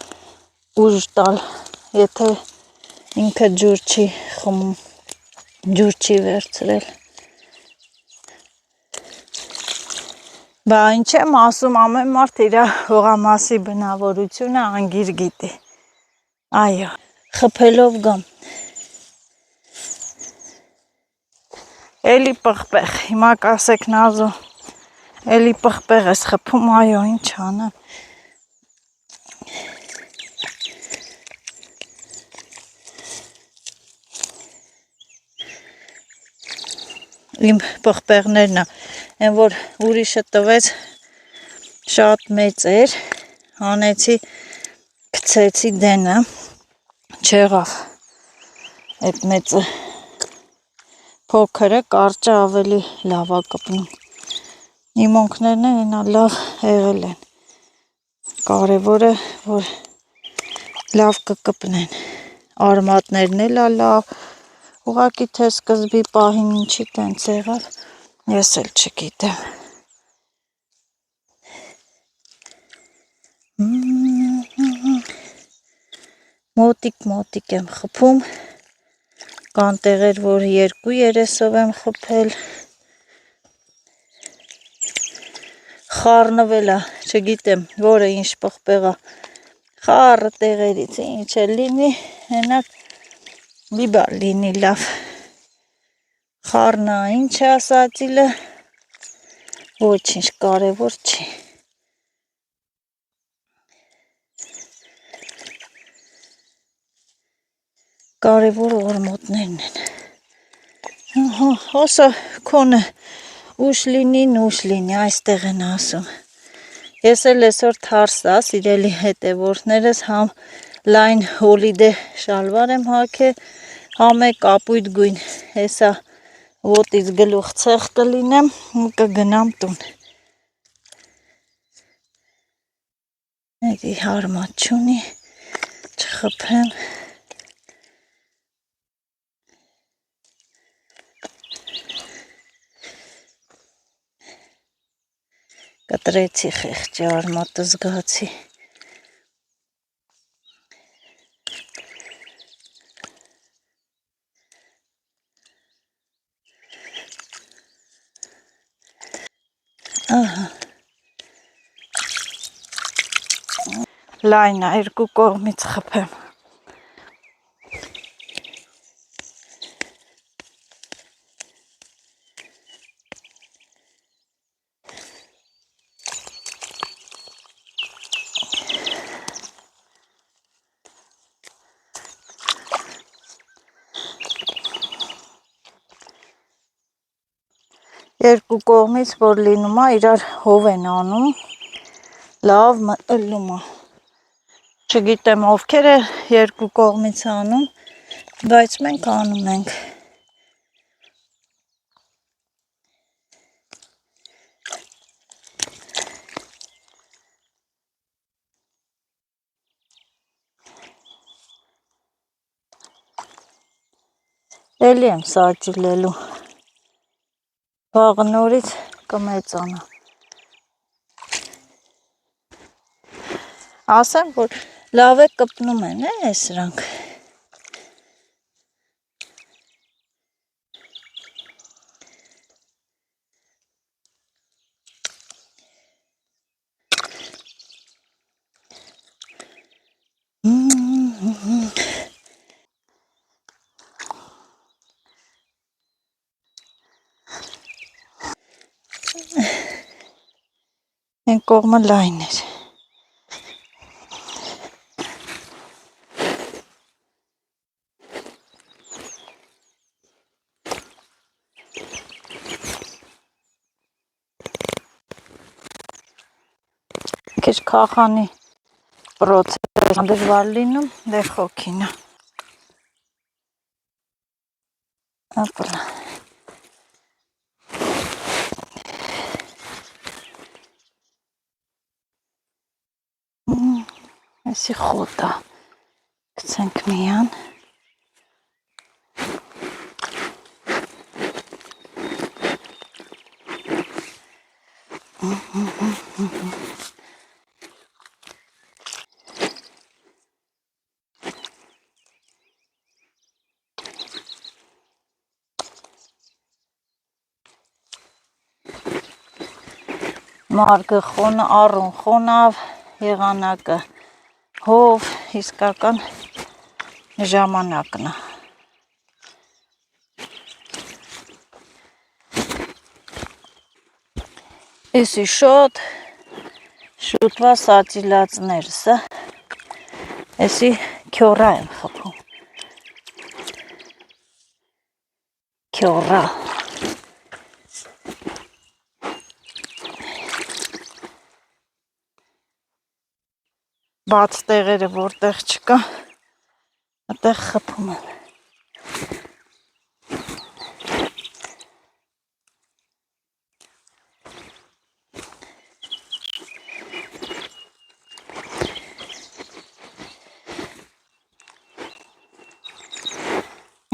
ուժ տալ, եթե ինքը ջուր չի խմում, ջուր չի վերցրել։ Բա ինչ եմ ասում, ամեն մարդ իր հողամասի բնավորությունը անգիր գիտի։ Այո, խփելով գամ։ Էլի պղպեղ, հիմա կասեք Նազո, էլի պղպեղ ես խփում, այո, ինչ անեմ։ Իմ պղպեղներն են, որ ուրիշը տվեց շատ մեծ էր, հանեցի, գցեցի դենը, չեղավ այդ մեծը, փոքրը կարճը ավելի լավ է կպնում, իմոնքներն են լավ եղել են, կարևորը, որ լավ կկպնեն, արմատներն էլ լավ, ուղղակի թե սկզբի պահին ինչի տենց եղավ, ես էլ չգիտեմ։ Մոտիկ եմ խփում, կան տեղեր, որ երկու երեսով եմ խփել, խառնվել է, չգիտեմ, որը ինչ պղպեղա, խառը տեղերից, ինչ է լինի, հենակ լիբա լինի լավ, խառնա, ինչ է ասածիլը, ոչինչ կարևոր չի։ Կարևոր օրմոտներն են։ Հոսը քոնը ուշ լինի, այստեղ են ասում։ Ես էլ այսօր թարսա, սիրելի հետևորդներս, համ լայն հոլիդե շալվար եմ հագել, համ է կապույտ գույն, հեսա ոտից գլուխ ցեղ կլինեմ ու կգնամ տուն։ Էդի հարմատ չունի, չխփեմ։ կտրեցի խեղճի արմատը զգացի։ Ահա։ Լայն է, երկու կողմից խփեմ։ Երկու կողմից, որ լինում է, իրար հով են անում, լավ մտլում է։ Չգիտեմ ովքեր է երկու կողմից անում, բայց մենք անում ենք։ Էլի եմ սաճիլելու, վաղը նորից կմեծանա։ Ասեմ, որ լավ է կպնում են սրանք։ Են կողմը լայն էր։ Քիչ քախանի պրոցես դժվար լինում, դե խոքինա։ Ապլա։ Այսի խոտա, գցենք միան։ Մարգը առուն խոնավ, եղանակը հով, իսկական ժամանակն է։ Էսի շուտվա սաճիլածներս, էսի քյորա եմ խփում։ Քյորա։ Բաց տեղերը որտեղ չկա, այդտեղ խփում եմ։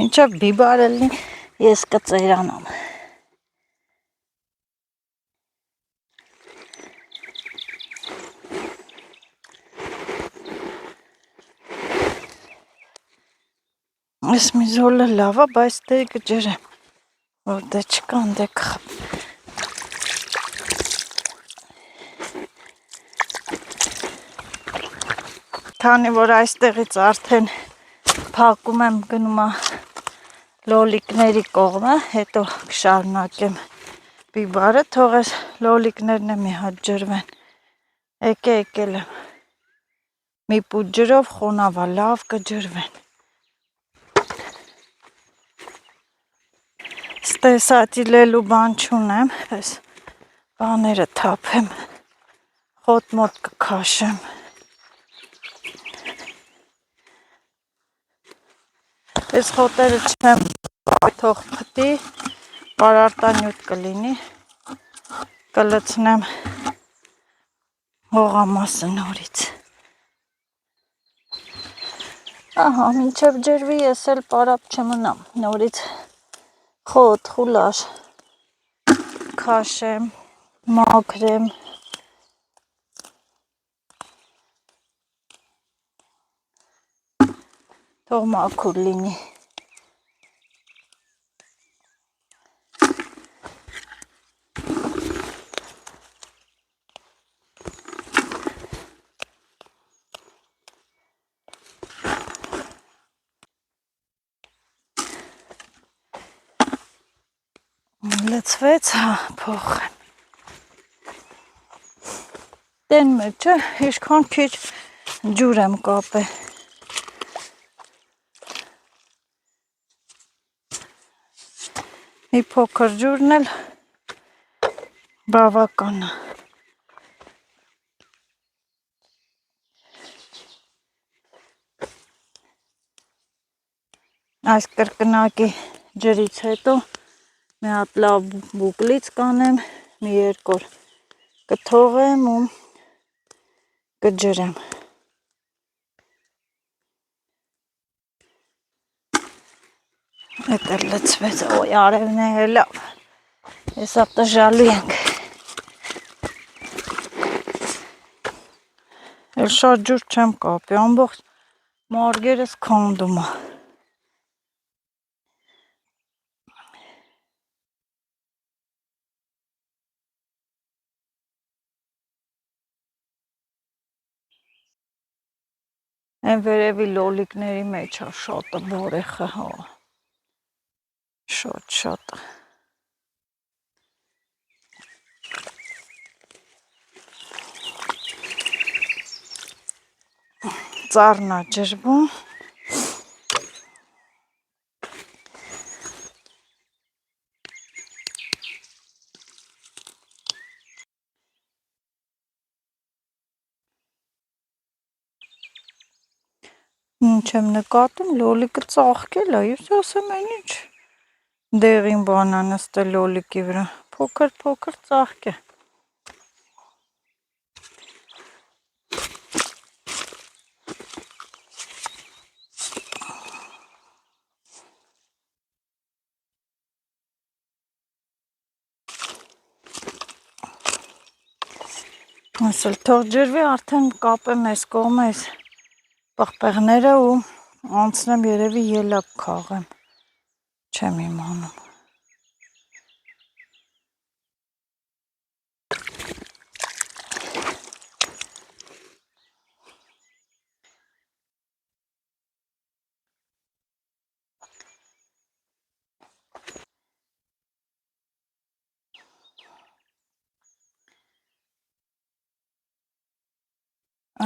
Ինչև բիբարը լինի, ես կծերանամ։ Ես մի զոլը լավ է, բայց դե կջրեմ, որ դե չկա, դե կխփ։ Քանի որ այստեղից արդեն փակում եմ գնում լոլիկների կողմը, հետո կշարունակեմ բիբարը, թող ես լոլիկներն մի հատ ջրվեն։ Եկել եմ։ Մի պուտ ջրով խոնավա լավ կջրվեն։ Ստեսատիլելու բան չունեմ, այս բաները թափեմ, խոտ մոտ կքաշեմ։ Այս խոտերը չեմ թող փտի, պարարտանյութ կլինի, կլցնեմ հողամասը նորից։ Ահա, մինչև ջրվի ես էլ պարապ չմնամ, նորից խոտ, խուլաշ, քաշեմ, մաքրեմ, Թող մաքուր լինի։ Լցվեց, հա, փոխեմ։ Տեն մեջ է, իշքան քիչ ջուր եմ կապել։ Մի փոքր ջուրն էլ բավական է։ Այս կրկնակի ջրից հետո մի հատ լավ բուկլից կանեմ, մի երկու օր կթողեմ ու կջրեմ։ Էդ էլ լցվեց, ոյ արևն է լավ։ Հեսա տժալու ենք։ Էլ շատ ջուր չեմ կապի, ամբողջ մարգերս քանդում է։ Այն վերևի լոլիկների մեջ է շատը բորեխը, հա։ Շատ։ Ծառն է ջրվում։ Ինչ եմ նկատում, լոլիկը ծաղկել է, ես ասեմ այն ինչ դեղին բան է նստել լոլիկի վրա, փոքր ծաղկ է։ Ասել թող ջրվի, արդեն կապեմ այս կողմը այս պղպեղները ու անցնեմ երևի ելակ քաղեմ, չեմ իմանում։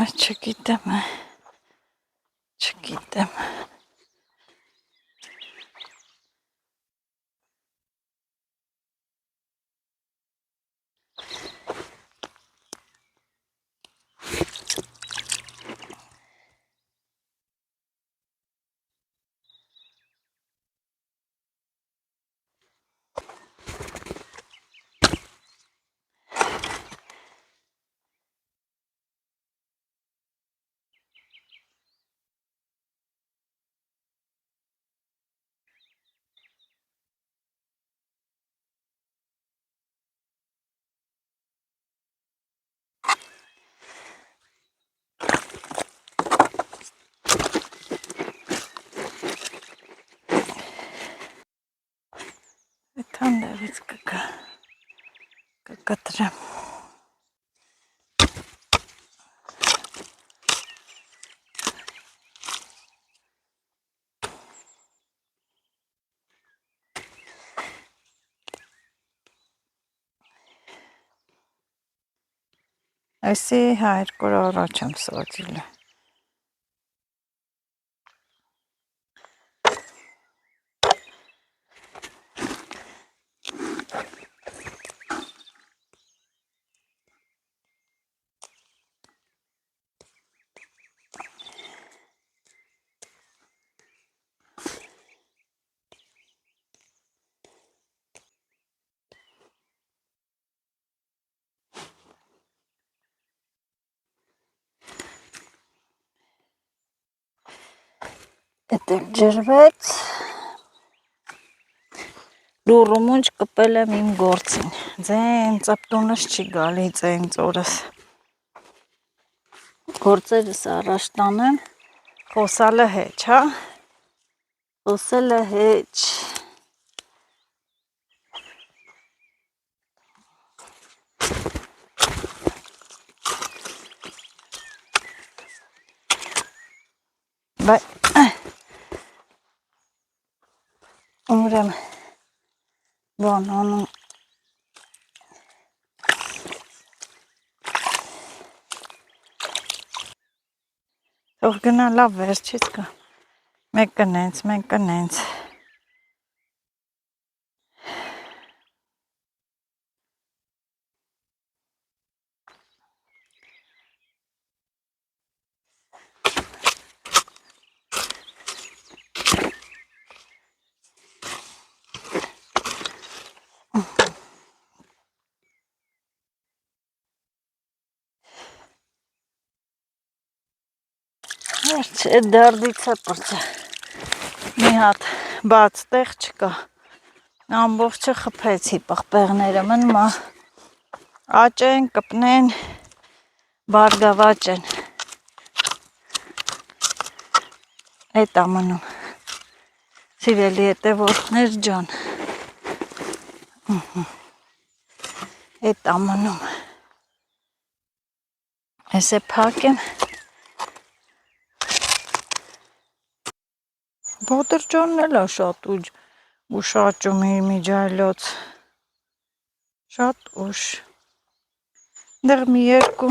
Այս չգիտեմ։ Այդտեղից կկտրեմ։ Այսի 2 օր առաջ եմ սոծիլ։ Էդ էլ ջրվեց։ Լուռ ու մունջ կպել եմ իմ գործին։ Ձեն ծպտունս չի գալի ձեն ծորս։ Գործերս առաջ տանեմ, Խոսալը հեչ, հա։ Խոսալը հեչ։ Բայց ուրեմն բան անում թող գնա լավ վերջից կա մեկ կնենց վերջ այդ դարդից է պրծա մի հատ բաց տեղ չկա ամբողջը խփեցի պղպեղները մնմա աճեն կպնեն բարգավաճ են այդ ամնում սիրելի հետևորդներ ջան այդ ամնում ես է փակեմ Բադրջանն էլ է շատ ուշ աճում իր միջայլոց շատ ուշ դեռ մի երկու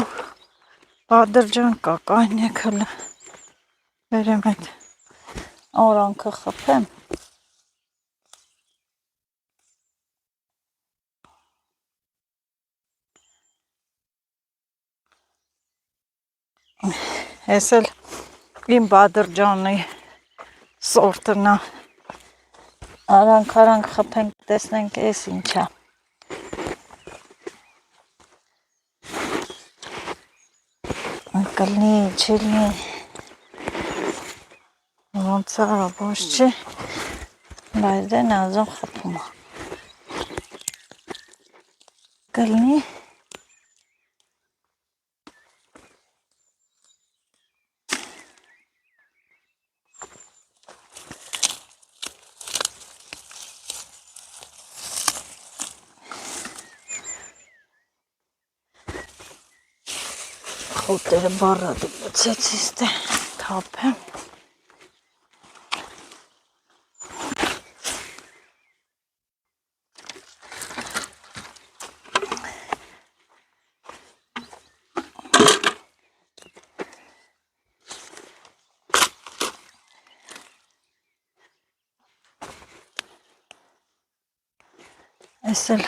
բադրջան կա կայնեք հլը վերեմ այդ արանքը խփեմ ես էլ իմ բադրջանի սորտնա արանք խփենք տեսնենք էս ինչա կլնի չլնի ոնց է ոչ չի բայց դեն ազում խփում կլնի Ուտերը բարադի բացեցիս դե թափեմ ես էլ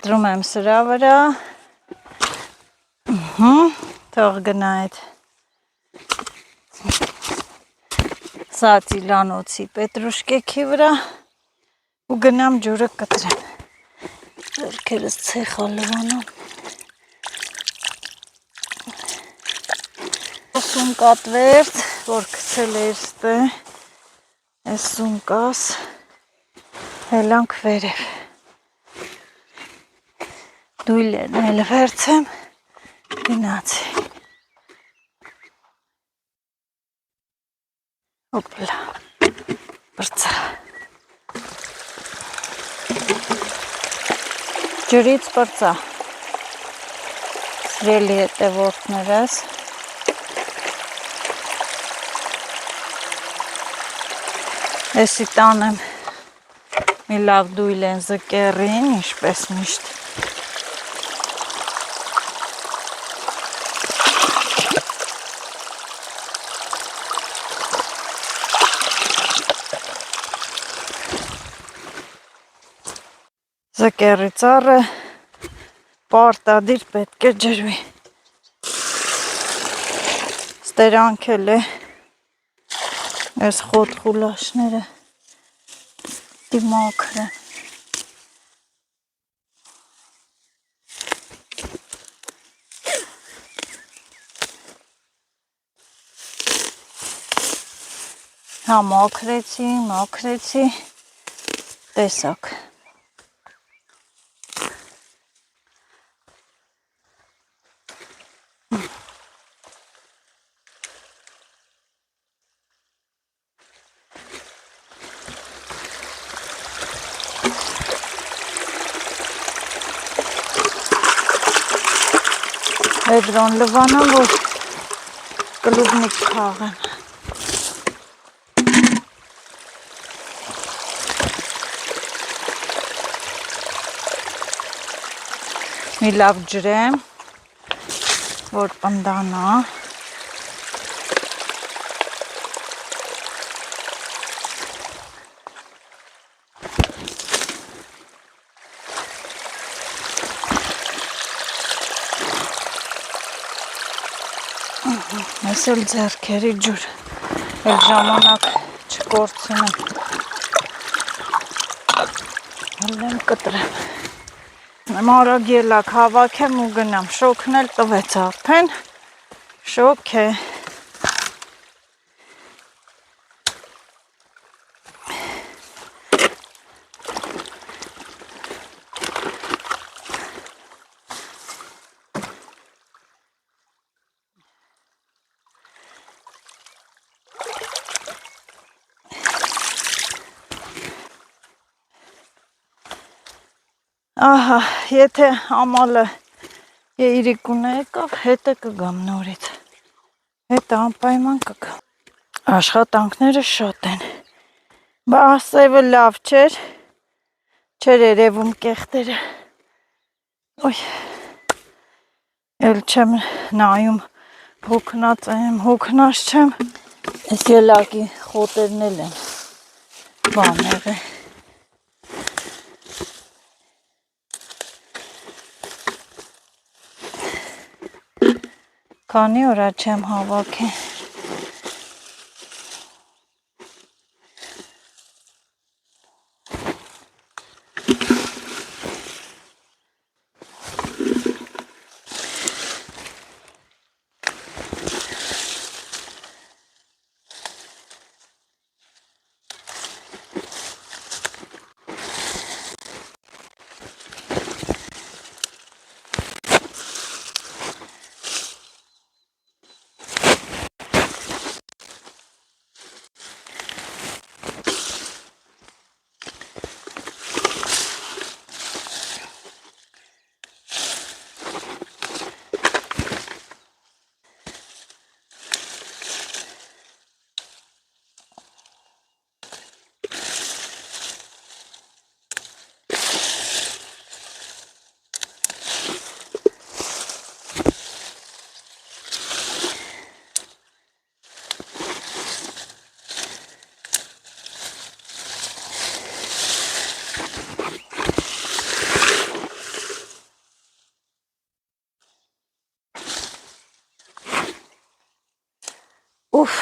դրում եմ սրա վրա թող գնա այդ սատիլանոցի պետրուշկեքի վրա ու գնամ ջուրը կտրեմ ձեռքերս ցեխա լվանում սունկատվերց որ գցել էր ստե այս սունկաս հելանք վերև դույլերն էլ վերցեմ գնացի Հոպլա, բրծա ջրից բրծա սրելի հետևորդներս Էսի տանեմ մի լավ դույլ են զկերին, ինչպես միշտ Զկերի ծառը պարտադիր պետք է ջրվի ստերանքել է այս խոտ խուլաշները դիմակր են հա մաքրեցի տեսակ Էդրոն լվանա, որ կլուբնիկ քաղեմ։ Մի լավ ջրեմ, որ պնդանա։ Ես էլ ձեռքերի ջուր, էլ ժամանակ չկործնեմ, հլեմ կտրեմ, եմ արագ ելակ հավաքեմ ու գնամ, շոքն էլ տվեց արդեն, շոք է, ահա, եթե ամալը երիկունը եկավ, հետը կգամ նորից, հետը անպայման կգամ, աշխատանքները շատ են, բա ասևը լավ չէր երևում կեղտերը, ոյ, էլ չեմ նայում, հոգնած եմ, հոգնած չեմ, ես ելակի խոտերն էլ են, բաներ է, Քանի օրա չեմ հավաքի։ Ուֆ,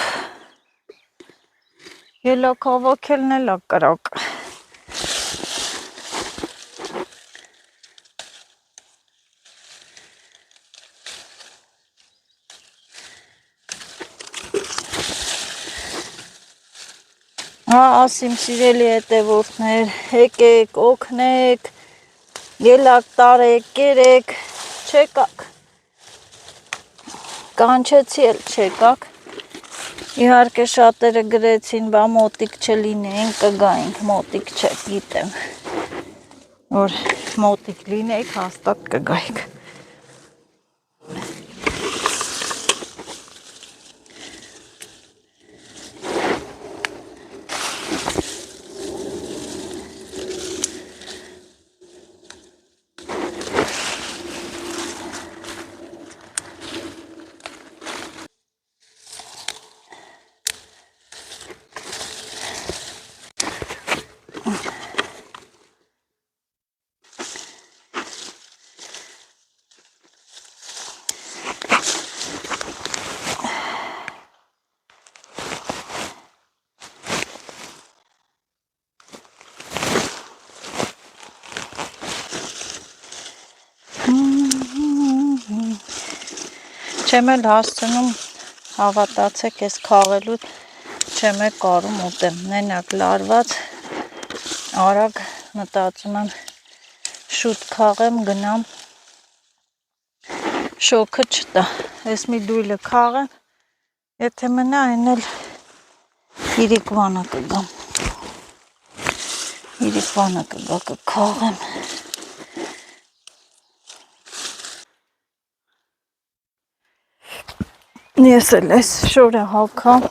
ելակ հավաքելն էլ ակրակ։ Ասիմ սիրելի հետևորդներ, եկեք, օգնեք, ելակ տարեք, կերեք, չեկակ, կանչեցի էլ չեկակ, իհարկե շատերը գրեցին, բա մոտիկ չլինեին, կգայինք, մոտիկ չէ, գիտեմ, որ մոտիկ լինեիք, հաստատ կգայիք։ Չեմ էլ հասցնում, հավատացեք, ես քաղելու չեմ է կարում ուտեմ, նենակ լարված, արագ մտածում եմ շուտ քաղեմ, գնամ, շոքը չտա, ես մի դույլը քաղեմ, եթե մնա այն էլ իրիկվանը կգամ, իրիկվանը կգա կքաղեմ, Ես էլ այս շորը հալքամ,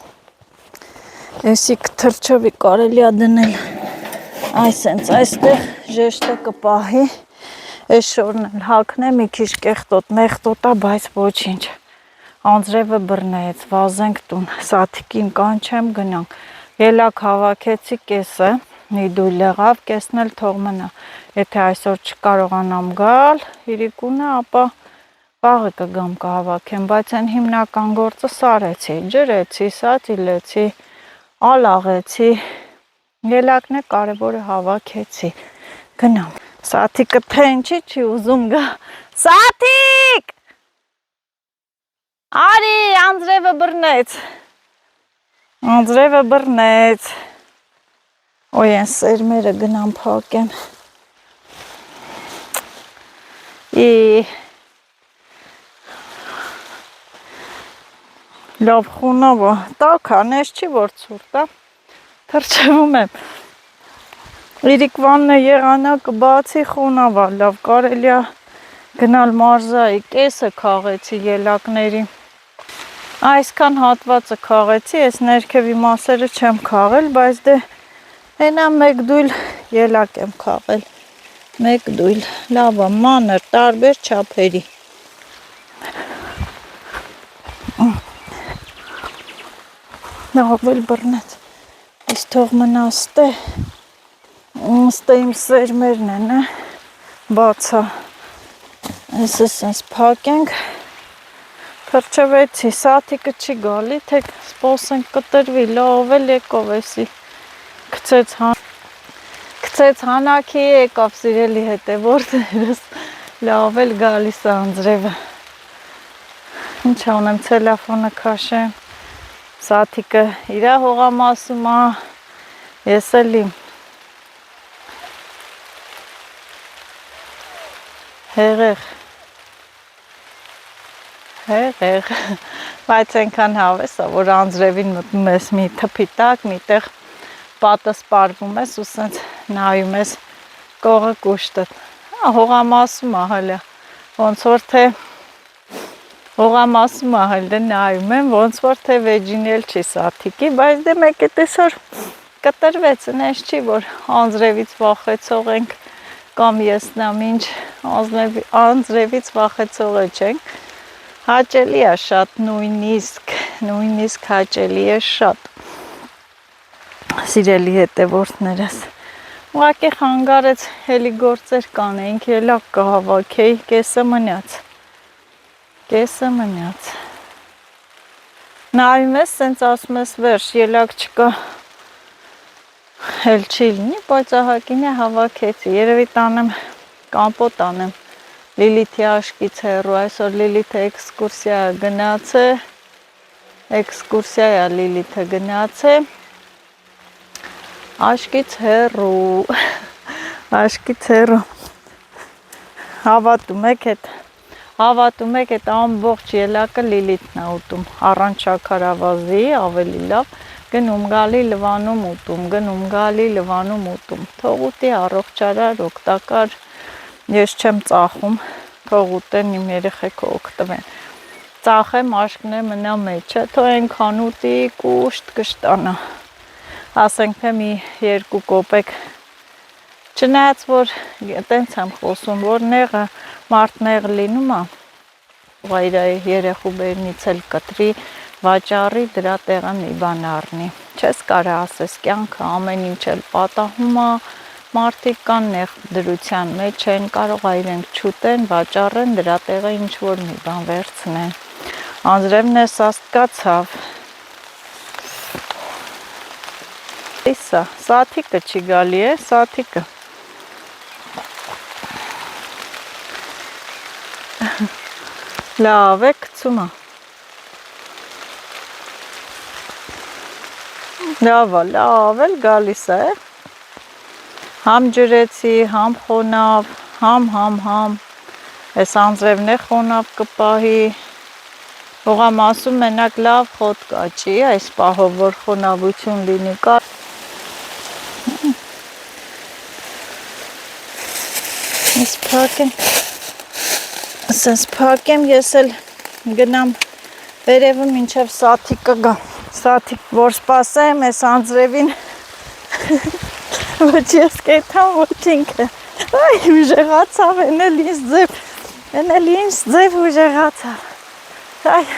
եսի կթրջովի կարելի է դնել այսենց այստեղ ժեշտը կպահի, այս շորն էլ հալքնեմ, մի քիչ կեղտոտ, մեղտոտա, բայց ոչինչ, անձրևը բռնեց, վազենք տուն, սաթիկին կանչեմ գնանք, ելակ հավաքեցի կեսը, մի դույլ եղավ, կեսն էլ թող մնա, եթե այսօր չկարողանամ գալ, իրիկունը, ապա վաղը կգամ կհավաքեմ, բայց այն հիմնական գործը սարեցի, ջրեցի, սատիլեցի, ալաղեցի, ելակն է կարևորը հավաքեցի, գնամ, սաթիկը թե ինչի չի ուզում գա, Սաթիկ, արի, անձրևը բռնեց, ոյ են սերմերը գնամ փակեմ, լավ խունավա, տաք անես չի որ ցուրտ, թրջվում եմ, իրիկվանն եղանակը բացի խունավա, լավ կարելի է գնալ մարզայի, կեսը քաղեցի ելակների, այսքան հատվածը քաղեցի, ես ներքևի մասերը չեմ քաղել, բայց դե հենա մեկ դույլ ելակ եմ քաղել, մեկ դույլ, լավա, մանր, տարբեր չափերի, լավ էլ բռնեց, իս թող մնա ստե իմ սերմերն են, բացա, ես սենց փակենք, թրջվեցի, սաթիկը չի գալի, թե սպոսենք կտրվի, լավ էլ եկով էսի, կցեց հանակի եկավ սիրելի հետևորդներս, լավ էլ գալիս անձրևը, ինչ անեմ ցելոֆանը քաշեմ, Սաթիկը իրա հողամասում է, ես էլ իմ հեղեղ, բայց ենքան հավես է, որ անձրևին մտնում ես մի թպի տակ, մի տեղ պատը սպարվում ես ու սենց նայում ես կողը կուշտըտ, հողամասում է հալա, ոնց որ թե հողամասում ահել դե նայում եմ, ոնց որ թե վեջին էլ չի սաթիկի, բայց դե մեկ է տեսար կտրվեց, նես չի, որ անձրևից վախեցող ենք, կամ ես նամ ինչ անձրևից վախեցող չենք, հաճելի է շատ, նույնիսկ հաճելի է շատ, սիրելի հետևորդներս, ուղղակի խանգարեց, հելի գործեր կանեինք, ելակ կհավաքեի, կեսը մնաց, նայում ես, սենց ասում ես վերջ, ելակ չկա, էլ չի լինի, բայց ահակին է հավաքեցի, երևի տանեմ, կամպոտ անեմ, Լիլիթի աշկից հեռու, այսօր Լիլիթը էքսկուրսիա է Լիլիթը գնաց է, աշկից հեռու, հավատում եք էտ ամբողջ ելակը Լիլիթն է ուտում, առանց շաքարավազի, ավելի լավ, գնում գալի լվանում ուտում, թող ուտի առողջարար, օգտակար, ես չեմ ծախում, թող ուտեն իմ երեխեքը օգտվեն, ծախեմ աշկն է մնա մեջը, թող ենքան ուտի կուշտ կշտանա, ասենք թե մի 2 կոպեկ, չնայած որ տենց եմ խոսում, որ նեղը մարդ նեղ լինում է, իր երեխու բերնից էլ կտրի, վաճառի դրա տեղը մի բան առնի, չես կարա ասես կյանքը ամեն ինչ էլ պատահում է, մարդիկ կան նեղ դրության մեջ են, կարող է իրենք չուտեն, վաճառեն, դրա տեղը ինչ որ մի բան վերցնեն, անձրևն է սաստկացավ, իսա, սաթիկը չի գալի է, սաթիկը, լավ է կծում է, լավ էլ գալիս է, համ ջրեցի, համ խոնավ, համ, ես անձրևն է խոնավ կպահի, հողամասում մենակ լավ խոտ կաճի, այս պահով որ խոնավություն լինի կա, Սենց փակեմ, ես էլ գնամ Վերևը մինչև սաթիկ կգա։ Սաթիկ որ սպասեմ, այս անձրևին ոչ ես կեթամ, ոչ ինքը։ Այ ուժեղացավ, են էլ ինձ ձև ուժեղացավ։ Այ,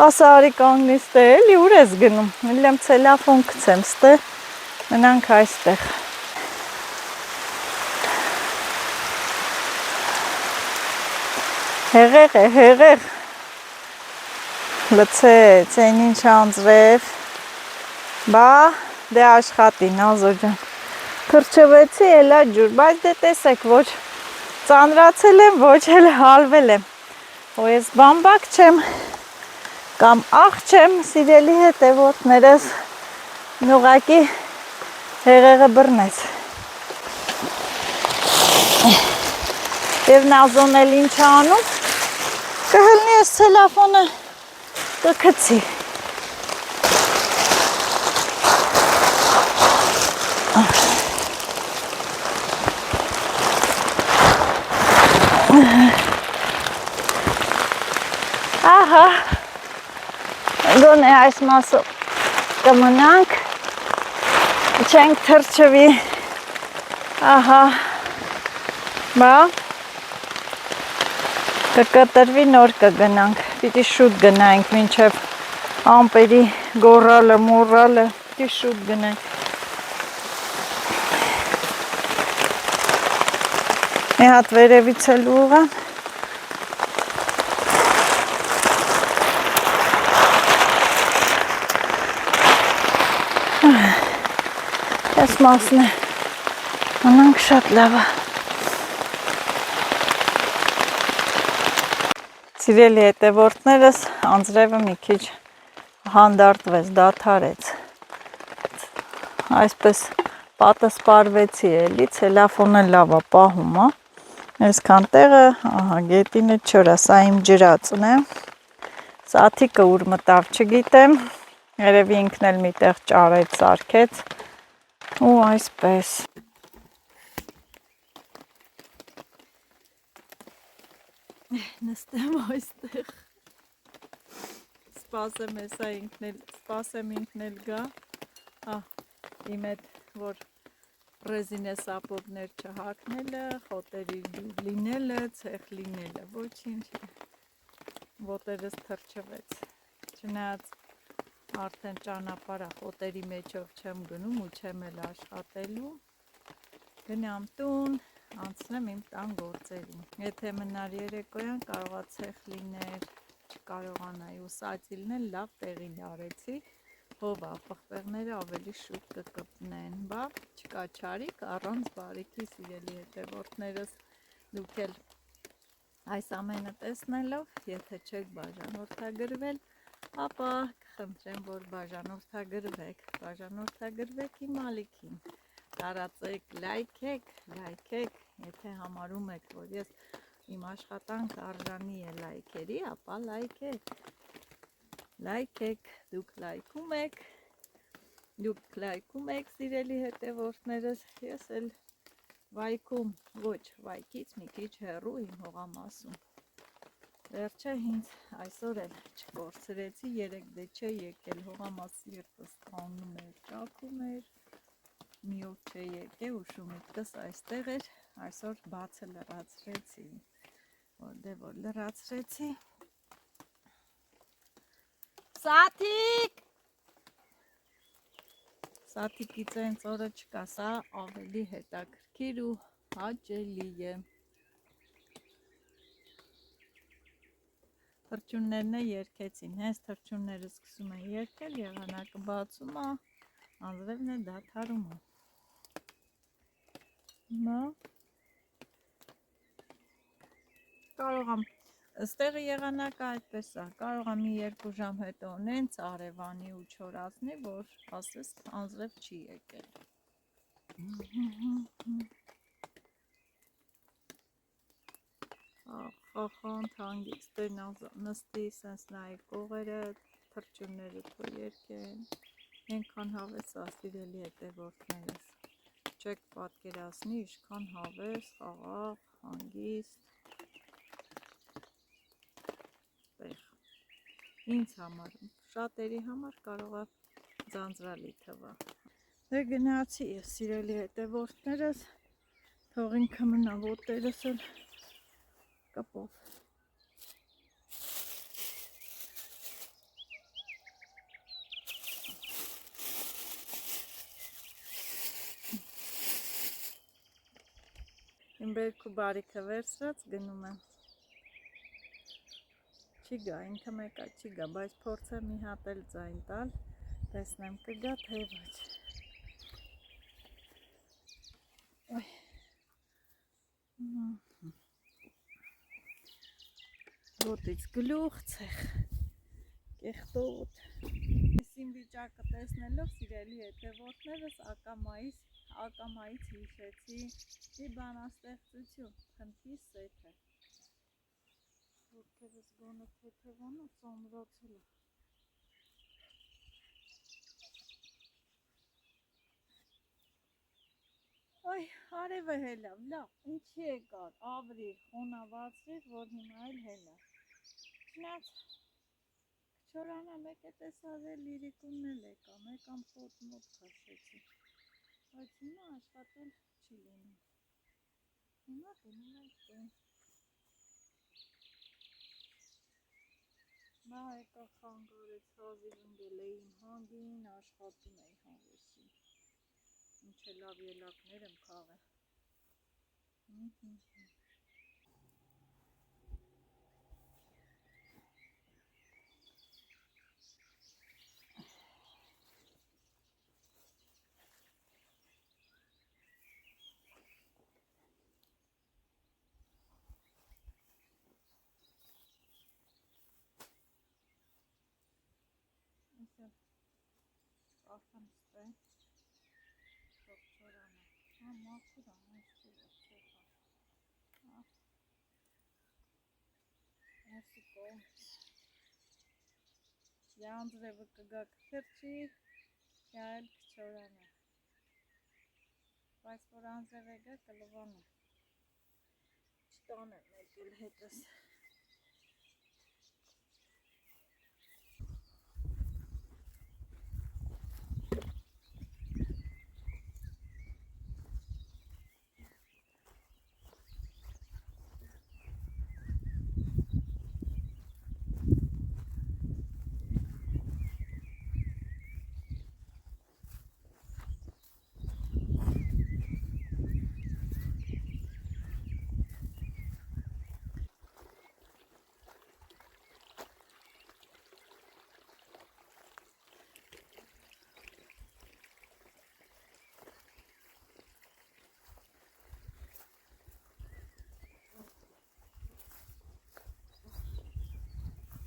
ասա արի կանգնիս տե, էլի ուր ես գնում, էլ եմ ցելաֆոն գցեմ, ստե, մնանք այստեղ։ Հեղեղ է, հեղեղ։ Լցեց, այն ինչ անձրև, բա դե աշխատի Նազո ջան, թրջվեցի էլա ջուր, բայց դե տեսեք ոչ ծանրացել եմ, ոչ էլ հալվել եմ, ու ես բամբակ չեմ, կամ աղ չեմ, սիրելի հետևորդներս, ուղղակի հեղեղը բռնեց, և Նազոն էլ ինչ անում, կհլնի ես ցելոֆոնը կգցի։ Ահա, գոնե այս մասով կմնանք, չենք թրջվի, ահա, բա, կկտրվի նոր կգնանք, պիտի շուտ գնայինք, մինչև ամպերի գորալը, մորալը, պիտի շուտ գնայինք։ Մի հատ վերևից էլ ուղան։ Այս մասն է, մնանք շատ լավ է։ Սիրելի հետևորդներս, անձրևը մի քիչ հանդարտվեց, դադարեց։ Այսպես պատը սպարվեցի էլի, ցելոֆոնը լավ է պահում, այսքան տեղը, ահա գետինը չորա, սա իմ ջրածն է։ Սաթիկը ուր մտավ չգիտեմ, երևի ինքն էլ միտեղ ճարեց, սարքեց ու այսպես։ Նստեմ այստեղ, սպասեմ հեսա ինքն էլ գա, իմ հետ, որ ռեզինե սապոգներ չհակնելը, խոտերի լինելը, ցեխ լինելը, ոչինչ, ոտերս թրջվեց, չնայած արդեն ճանապարհը խոտերի մեջով չեմ գնում ու չեմ էլ աշխատելու, գնամ տուն, անցնեմ իմ տան գործերին, եթե մնար երեկոյան կարողա ցեխ լիներ, չկարողանայի ու սածիլն էլ լավ տեղին արեցի, հովա, պղպեղները ավելի շուտ կկպնեն, բա չկա չարիք առանց բարիքի սիրելի հետևորդներս, դուք էլ այս ամենը տեսնելով, եթե չեք բաժանորդագրվել, ապա կխնդրեմ, որ բաժանորդագրվեք իմ ալիքին, տարածեք, լայքեք, եթե համարում եք, որ ես իմ աշխատանքը արժանի է լայքերի, ապա լայքեք, դուք լայքում եք, սիրելի հետևորդներս, ես էլ վայքում, ոչ վայքից մի քիչ հեռու իմ հողամասում, վերջը ինձ այսօր էլ չկորցրեցի, երեկ դե չէ եկել հողամաս սիրտս կանգնում էր, ճաքում էր, մի օր չէ եկել, ուշումիկս այստեղ էր, այսօր բացը լրացրեցի, որ լրացրեցի, Սաթիկից այնց օրը չկա, սա ավելի հետաքրքիր ու հաճելի է, թրջուններն երկեցին, հենց թրջունները սկսում են երկել, եղանակը բացում է, անձրևն է դադարում է, կարող եմ, ստեղը եղանակը այդպես է, կարող եմ մի 2 ժամ հետո նենց արևանի ու չորացնի, որ ասես անձրև չի եկել։ Խախանդ հանգիստ է նստի, սենց նայի կողերը, թրջունները թո երկեն, ենքան հավես ասիրելի հետևորդներս, չեք պատկերացնի, իշքան հավես, խաղաղ, հանգիստ, տեղ, Ինձ համար, շատերի համար կարող է ձանձրալի թվա։ Դե գնացի ես սիրելի հետևորդներս, թող ինքը մնա ոտերս էլ կպով։ Իմ բերք ու բարիքը վերցրած գնում եմ։ Չի գա, ինքը մեկա չի գա, բայց փորձեմ մի հատ էլ ձայն տալ, տեսնեմ կգա թե ոչ։ Ոտից գլուխ, ցեխ, կեղտոտ։ Ես իմ վիճակը տեսնելով սիրելի հետևորդներս ակամայից հիշեցի մի բանաստեղծություն, խնդրի սեթը։ Ոտքերս գոնը թեթևանա, ծոմրոցել է։ Այ, արևը հելավ, լավ, ինչի եկար, ավրիր, խոնավացրիր, որ հիմա էլ հելա։ Չնայած քչորանա մեկ է տեսարել լիրիկունն էլ եկա, մեկ ամ խոտ մոտ քաշեցի, բայց հիմա աշխատել չի լինում։ Հիմա գնում ենք տուն։ Բա եկա խանգարեց, հազիվ ընգել էի իմ հանգին, աշխատում էի հավեսի։ Ինչ է լավ ելակներ եմ քաղել։ Այսօր կախեմ ստե, թող չորանա։ Հա, մաքուր ան, այս չուղը չեխա։ Այսի կողմ։ Յանձրևը կգա կթրջի, էլ կչորանա։ Բայց որ անձրև է գա կլվանա։ Չտանեմ եկել հետս։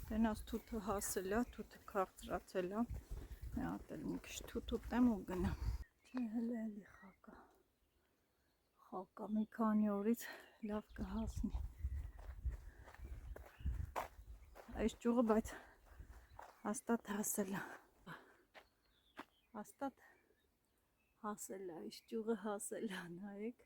Տենաս թութը հասել է, թութը քաղցրացել է, մի հատ էլ մի քիչ թութ ուտեմ ու գնամ։ Չէ, հələ էլի խակա մի քանի օրից լավ կհասնի։ Այս ճյուղը բայց հաստատ հասել է։ Հաստատ հասել է, այս ճյուղը հասել է, նայեք։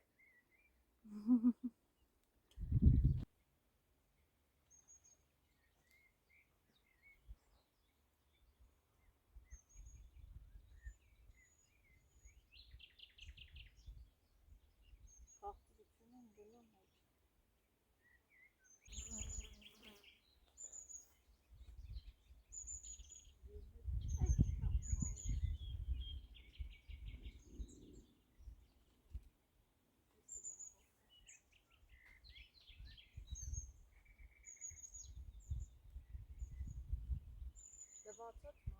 Քաղցրություն եմ գնում մեջ։ Դվացած